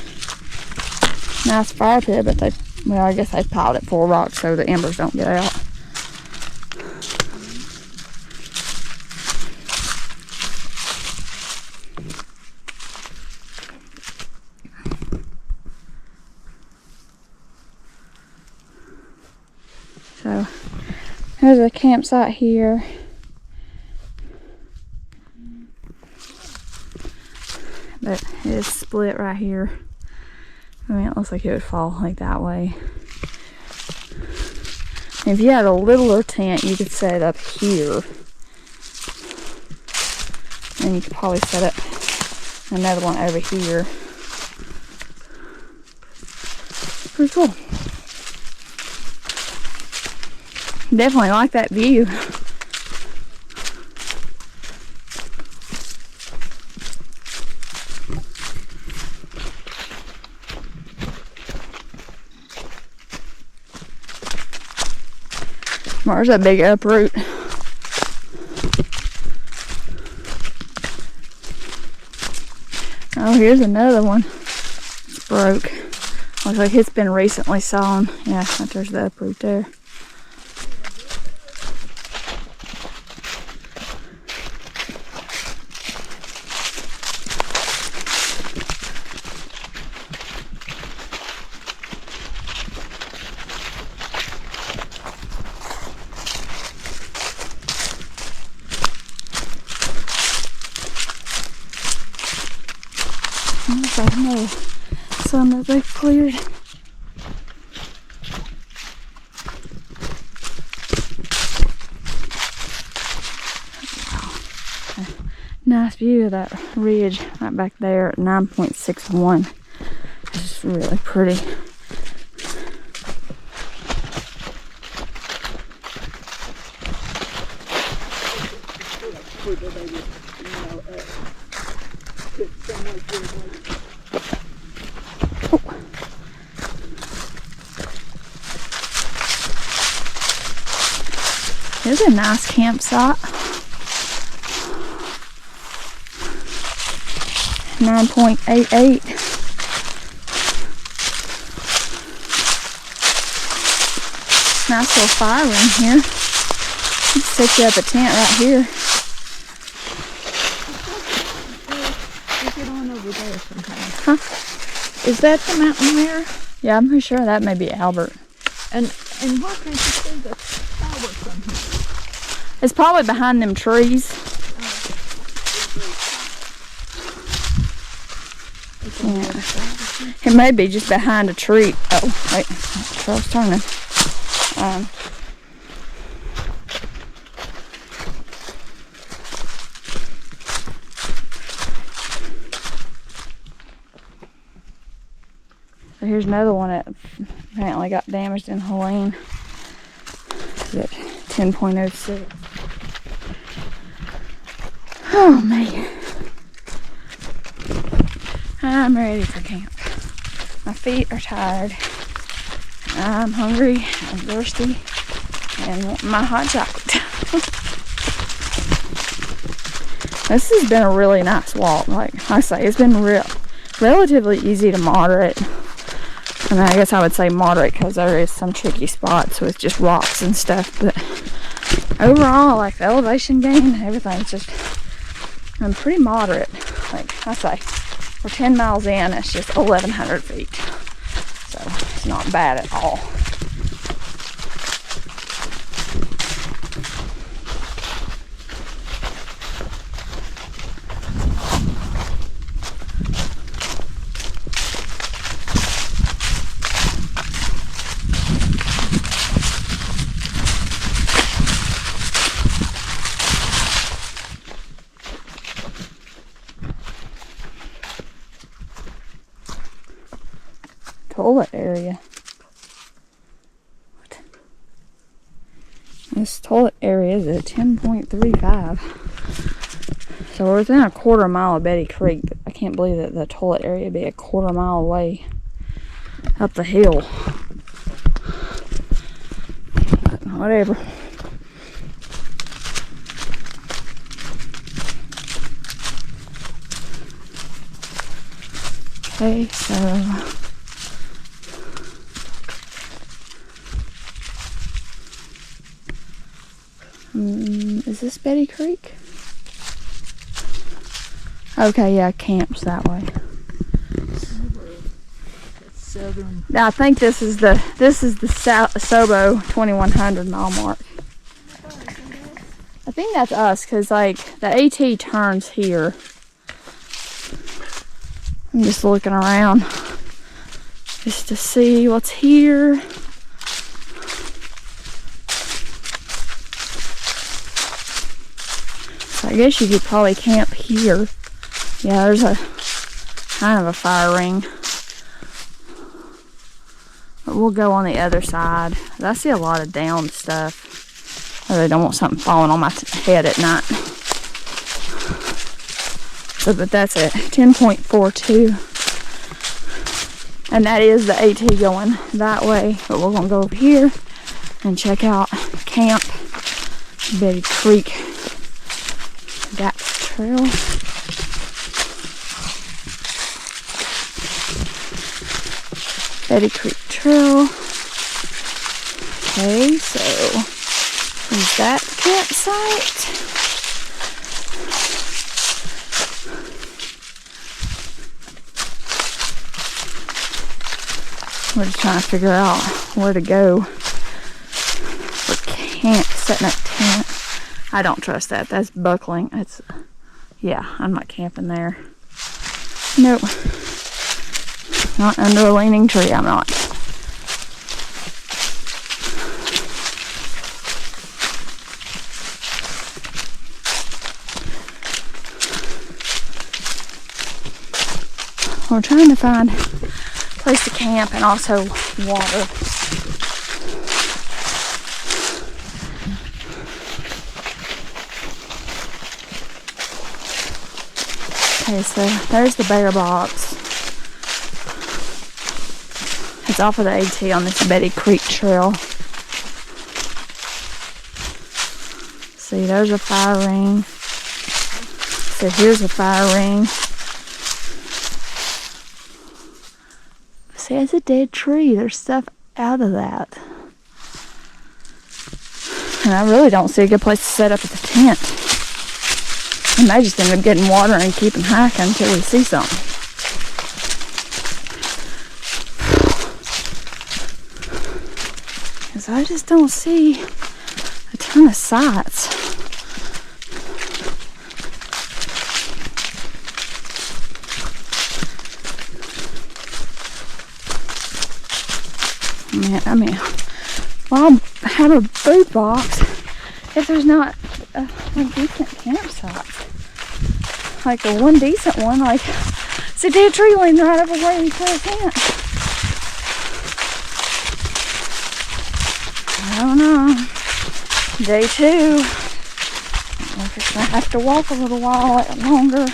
Nice fire pit, but well, I guess they piled it full of rocks so the embers don't get out. So, there's a campsite here. But it is split right here. I mean, it looks like it would fall like that way. If you had a littler tent, you could set it up here. And you could probably set up another one over here. Pretty cool. Definitely like that view. There's a big uproot. Oh, here's another one. It's broke. Looks like it's been recently sawn. Yeah, there's the uproot there. Looks like another some that they've cleared. Wow. Nice view of that ridge right back there at 9.61. It's just really pretty. Here's a nice campsite. 9.88. Nice little fire room here. Let's set you up a tent right here. Is it on over there sometime? Huh? Is that the mountain there? Yeah, I'm pretty sure that may be Albert. And why can't you see the fireworks from here? It's probably behind them trees. Yeah. It may be just behind a tree. Oh, wait. That trail's turning. So here's another one that apparently got damaged in Helene. It's at 10.06. Oh man. I'm ready for camp. My feet are tired. I'm hungry, I'm thirsty, and want my hot chocolate. This has been a really nice walk. Like I say, it's been relatively easy to moderate. I mean, I guess I would say moderate because there is some tricky spots with just rocks and stuff, but overall, like the elevation gain, everything's just pretty moderate. Like I say, we're 10 miles in, it's just 1,100 feet. So it's not bad at all. Toilet area. What? This toilet area is at 10.35. So we're within a quarter mile of Betty Creek, but I can't believe that the toilet area would be a quarter mile away up the hill. But whatever. Okay, so is this Betty Creek? Okay, yeah, camps that way. Southern. I think this is the Sobo 2100 mile mark. I think that's us, cause like the AT turns here. I'm just looking around just to see what's here. So I guess you could probably camp here. Yeah, there's a kind of a fire ring. But we'll go on the other side. I see a lot of down stuff. I really don't want something falling on my head at night. So, but that's it. 10.42. And that is the AT going that way. But we're going to go over here and check out Camp Betty Creek Gap Trail. Betty Creek Trail. Okay, so is that the campsite? We're just trying to figure out where to go for camp, setting up tent. I don't trust that. That's buckling. It's, yeah, I'm not camping there. Nope. Not under a leaning tree, I'm not. We're trying to find a place to camp and also water. Okay, so there's the bear box. It's off of the AT on this Betty Creek Trail. See, there's a fire ring. So here's a fire ring. See, it's a dead tree. There's stuff out of that. And I really don't see a good place to set up the tent. We may just end up getting water and keeping hiking until we see something. Because I just don't see a ton of sights. I mean, well, I'll have a food box if there's not a decent campsite. Like the one decent one, like it's a dead tree laying right over where you put a tent. I don't know. Day 2. We're just gonna have to walk a little while longer,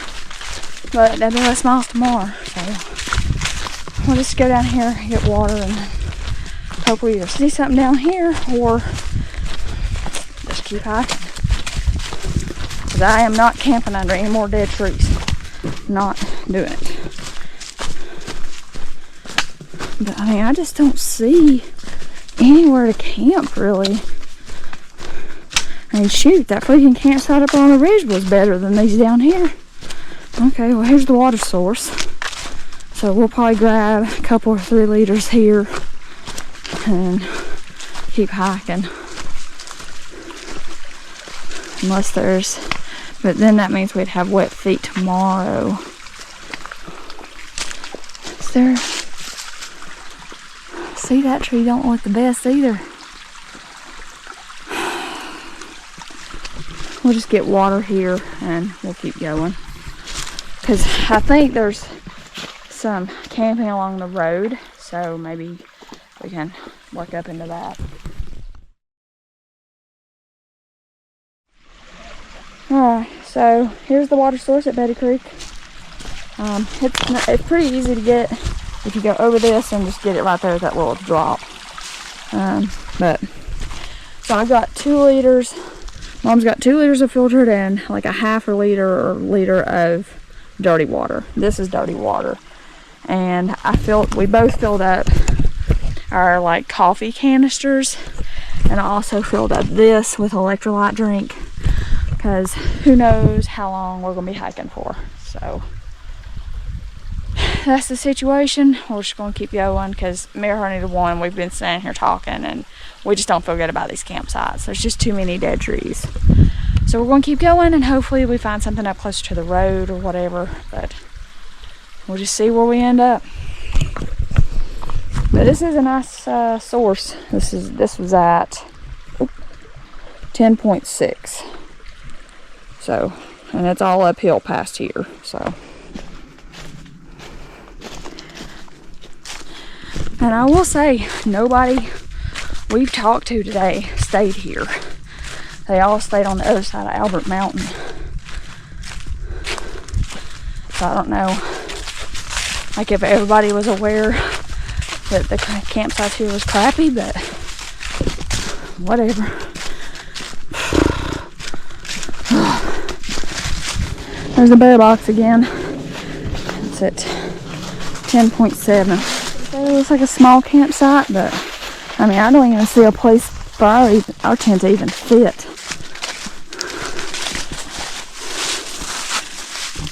but that'll be less miles tomorrow. So we'll just go down here and get water and hope we either see something down here or just keep hiking. Because I am not camping under any more dead trees. Not doing it. But I mean, I just don't see anywhere to camp really. I mean, shoot, that freaking campsite up on the ridge was better than these down here. Okay, well, here's the water source. So we'll probably grab a couple or 3 liters here and keep hiking. Unless there's, but then that means we'd have wet feet tomorrow. Is there, see, that tree don't look the best either. We'll just get water here and we'll keep going. Because I think there's some camping along the road, so maybe we can work up into that. Alright, so here's the water source at Betty Creek. It's pretty easy to get if you go over this and just get it right there at that little drop. But so I got 2 liters. Mom's got 2 liters of filtered and like a half a liter or liter of dirty water. This is dirty water. and we both filled up our like coffee canisters, and I also filled up this with electrolyte drink because who knows how long we're gonna be hiking for. So that's the situation. We're just gonna keep going because me or her neither one. We've been standing here talking and we just don't feel good about these campsites. There's just too many dead trees. So we're gonna keep going and hopefully we find something up closer to the road or whatever, but we'll just see where we end up. But this is a nice source. This was at 10.6. So, and it's all uphill past here. So, and I will say, nobody we've talked to today stayed here. They all stayed on the other side of Albert Mountain. So I don't know, like if everybody was aware that the campsite here was crappy, but whatever. There's the bear box again. It's at 10.7. It looks like a small campsite, but I mean, I don't even see a place for our tent to even fit.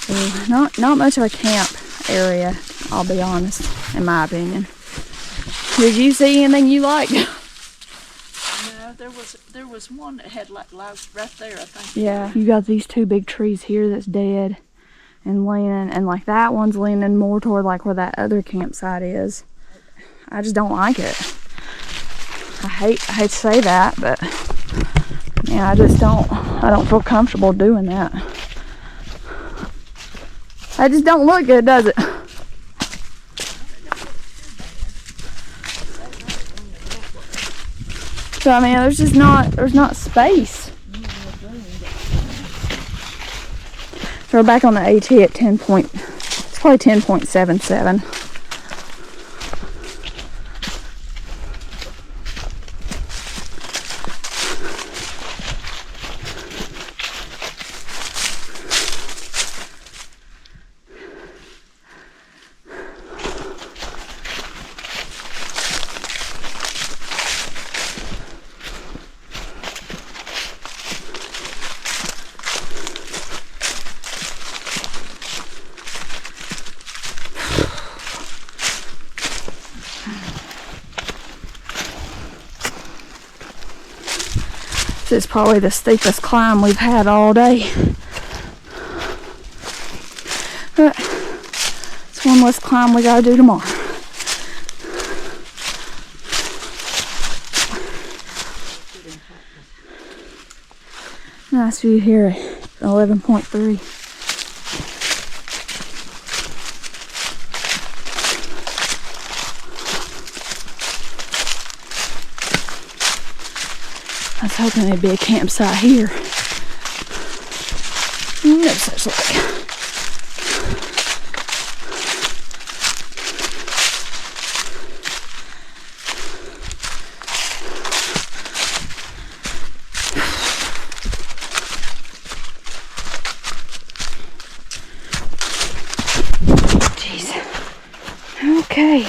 So not much of a camp area, I'll be honest, in my opinion. Did you see anything you liked? No, there was one that had like logs right there, I think. Yeah, you got these two big trees here that's dead and leaning, and like that one's leaning more toward like where that other campsite is. I just don't like it. I hate to say that, but yeah, I don't feel comfortable doing that. That just don't look good, does it? So I mean, there's not space. So we're back on the AT at 10 point, it's probably 10.77. This is probably the steepest climb we've had all day. But it's one less climb we gotta do tomorrow. Nice view here at 11.3. I was hoping there'd be a campsite here. No such luck. Jeez. Okay.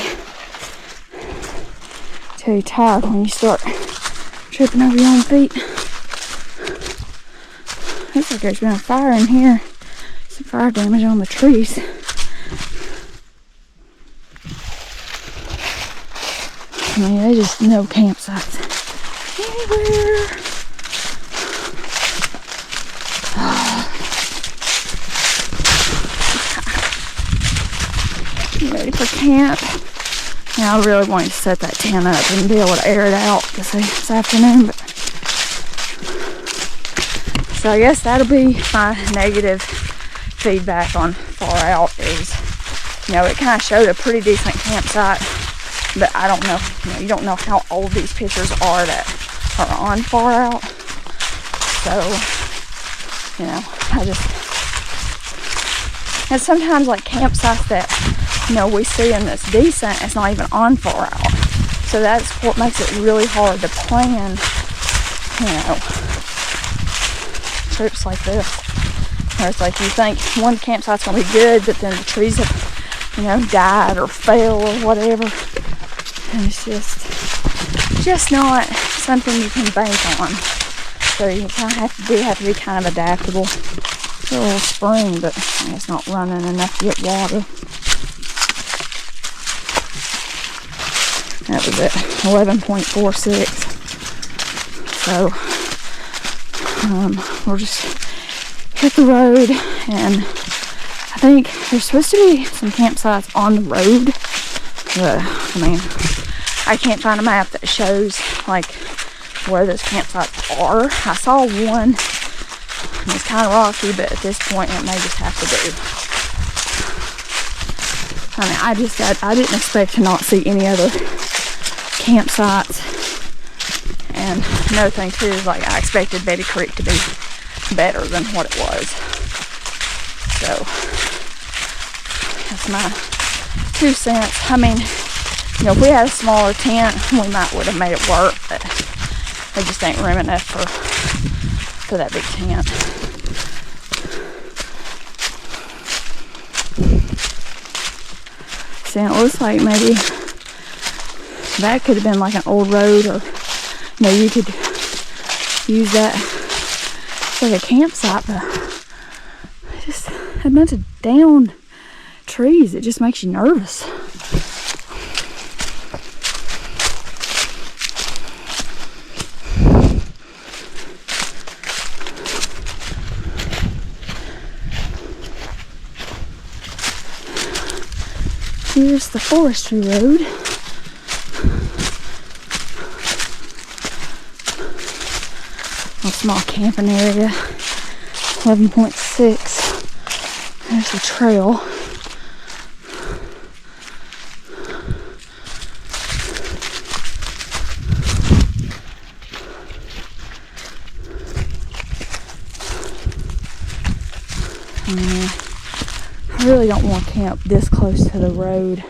Tell you tired when you start tripping over your own feet. Looks like there's been a fire in here. Some fire damage on the trees. I mean, they just no campsites anywhere. Ready for camp. Yeah, I really wanted to set that tent up and be able to air it out this afternoon, but so I guess that'll be my negative feedback on Far Out is, you know, it kind of showed a pretty decent campsite, but I don't know, you don't know how old these pictures are that are on Far Out. So, and sometimes like campsites that we see in this decent, it's not even on Far Out. So that's what makes it really hard to plan, trips like this. Where it's like you think one campsite's gonna be good, but then the trees have you know, died or fell or whatever. And it's just not something you can bank on. So you kind of have to be kind of adaptable. It's a little spring, but it's not running enough to get water. That was at 11.46. So we'll just hit the road, and I think there's supposed to be some campsites on the road. But I mean, I can't find a map that shows like where those campsites are. I saw one. It's kind of rocky, but at this point it may just have to do. I mean, I didn't expect to not see any other campsites. And another thing too is like I expected Betty Creek to be better than what it was. So that's my 2 cents. I mean, you know, if we had a smaller tent, we might would have made it work, but there just ain't room enough for that big tent. See, it looks like maybe that could have been like an old road, or you know, you could use that as a campsite, but just a bunch of down trees. It just makes you nervous. Here's the forestry road. A small camping area. 11.6. There's the trail. I really don't want to camp this close to the road.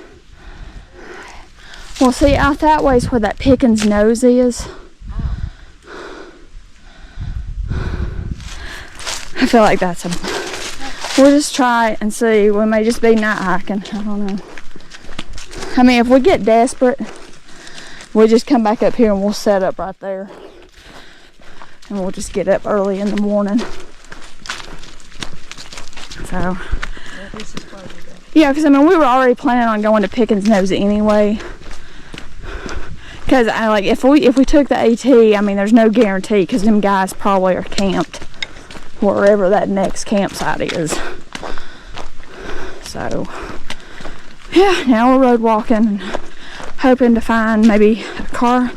Well, see, out that way is where that Pickens nose is. I feel like that's a... We'll just try and see. We may just be night hiking. I don't know. I mean, if we get desperate, we'll just come back up here and we'll set up right there. And we'll just get up early in the morning. So... Yeah, because I mean, we were already planning on going to Pickens Nose anyway. Because like if we took the AT, I mean, there's no guarantee because them guys probably are camped wherever that next campsite is. So yeah, now we're road walking, hoping to find maybe a car,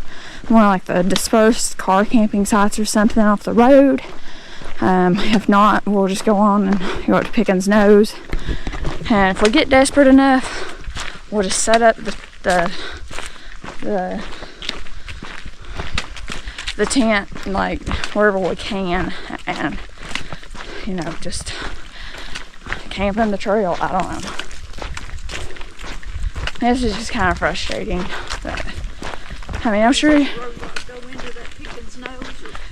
one of like the dispersed car camping sites or something off the road. If not, we'll just go on and go up to Pickens Nose. And if we get desperate enough, we'll just set up the tent like wherever we can, and you know, just camp in the trail. I don't know. This is just kind of frustrating, but I mean, I'm sure.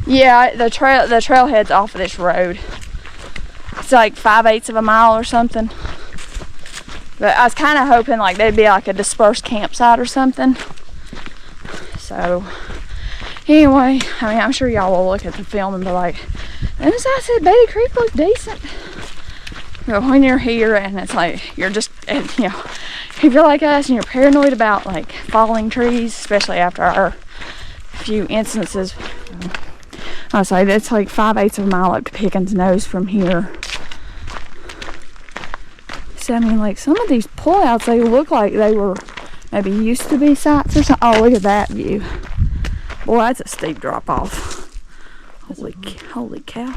Yeah, the trail heads off of this road. It's like 5/8 of a mile or something. But I was kind of hoping like there'd be like a dispersed campsite or something. So anyway, I mean, I'm sure y'all will look at the film and be like, and as I said, Betty Creek looked decent. But when you're here and it's like you're just, you know, if you're like us and you're paranoid about like falling trees, especially after our few instances. I say that's like 5/8 of a mile up to Pickens Nose from here. So I mean, like some of these pullouts, they look like they were maybe used to be sites or something. Oh, look at that view! Boy, that's a steep drop off. Holy cow!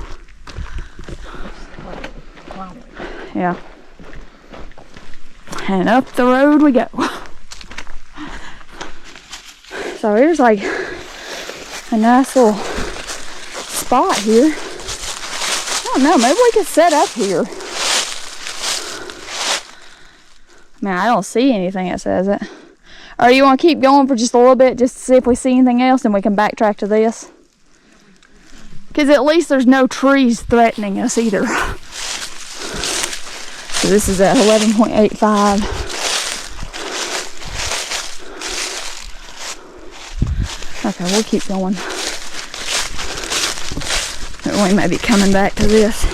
Yeah. And up the road we go. So here's like a nice little spot here. I don't know, maybe we could set up here. Man, I don't see anything that says it. Or you want to keep going for just a little bit just to see if we see anything else and we can backtrack to this? Because at least there's no trees threatening us either. So this is at 11.85. Okay, we'll keep going. We may be coming back to this.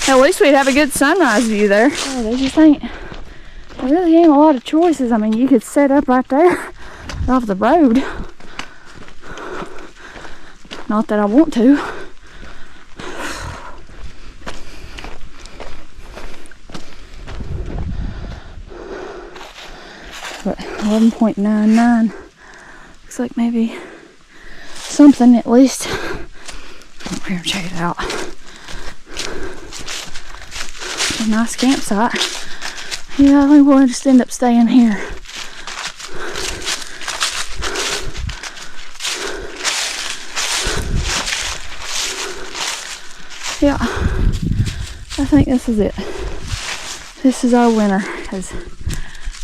At least we'd have a good sunrise view there. Oh, there really ain't a lot of choices. I mean, you could set up right there off the road. Not that I want to. But 11.99 looks like maybe something at least. Come over here and check it out. A nice campsite. Yeah, I think we'll just end up staying here. Yeah, I think this is it. This is our winter. Because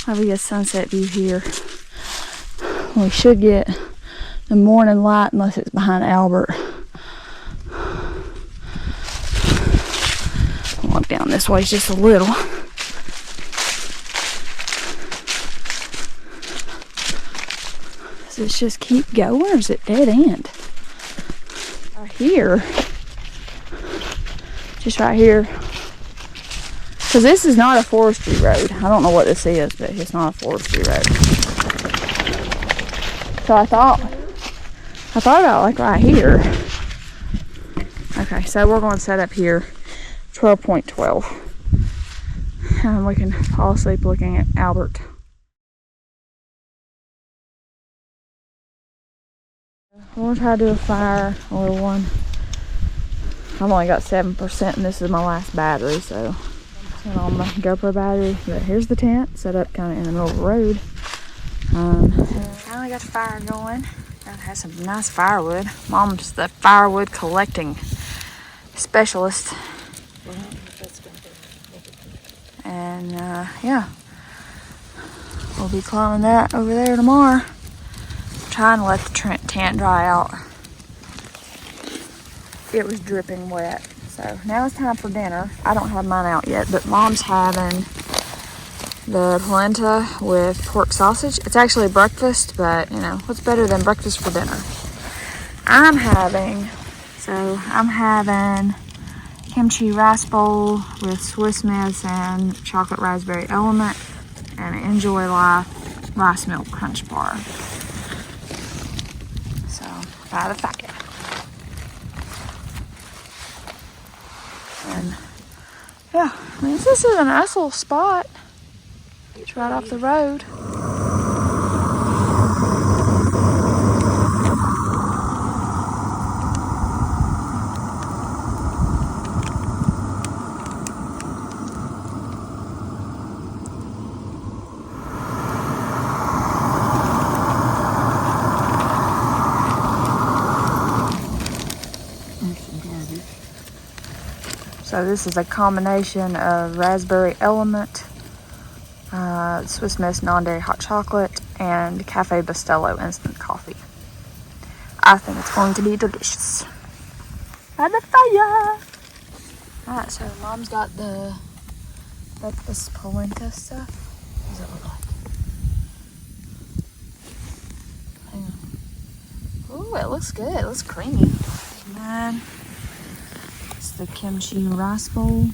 we get sunset view here. We should get the morning light unless it's behind Albert. I'll walk down this way just a little. Does this just keep going or is it dead end? Right here. Just right here. Because this is not a forestry road. I don't know what this is, but it's not a forestry road. So I thought about like right here. Okay, so we're going to set up here 12.12. And we can fall asleep looking at Albert. We're going to try to do a fire, a little one. I've only got 7% and this is my last battery, so on my GoPro battery. But here's the tent set up kind of in the middle of the road. Finally got the fire going. Gotta have some nice firewood. Mom's the firewood collecting specialist. And yeah, we'll be climbing that over there tomorrow. Trying to let the tent dry out. It was dripping wet. So now it's time for dinner. I don't have mine out yet, but Mom's having the polenta with pork sausage. It's actually breakfast, but you know, what's better than breakfast for dinner? I'm having kimchi rice bowl with Swiss Miss and chocolate raspberry element and an Enjoy Life rice milk crunch bar. So, by the fire. And yeah, I mean, this is a nice little spot. It's right off the road. So this is a combination of raspberry element, Swiss Miss non-dairy hot chocolate, and Cafe Bustelo instant coffee. I think it's going to be delicious. By the fire! Alright, so Mom's got the breakfast polenta stuff. What does it look like? Hang on. Ooh, it looks good. It looks creamy. Man. The kimchi rice bowl.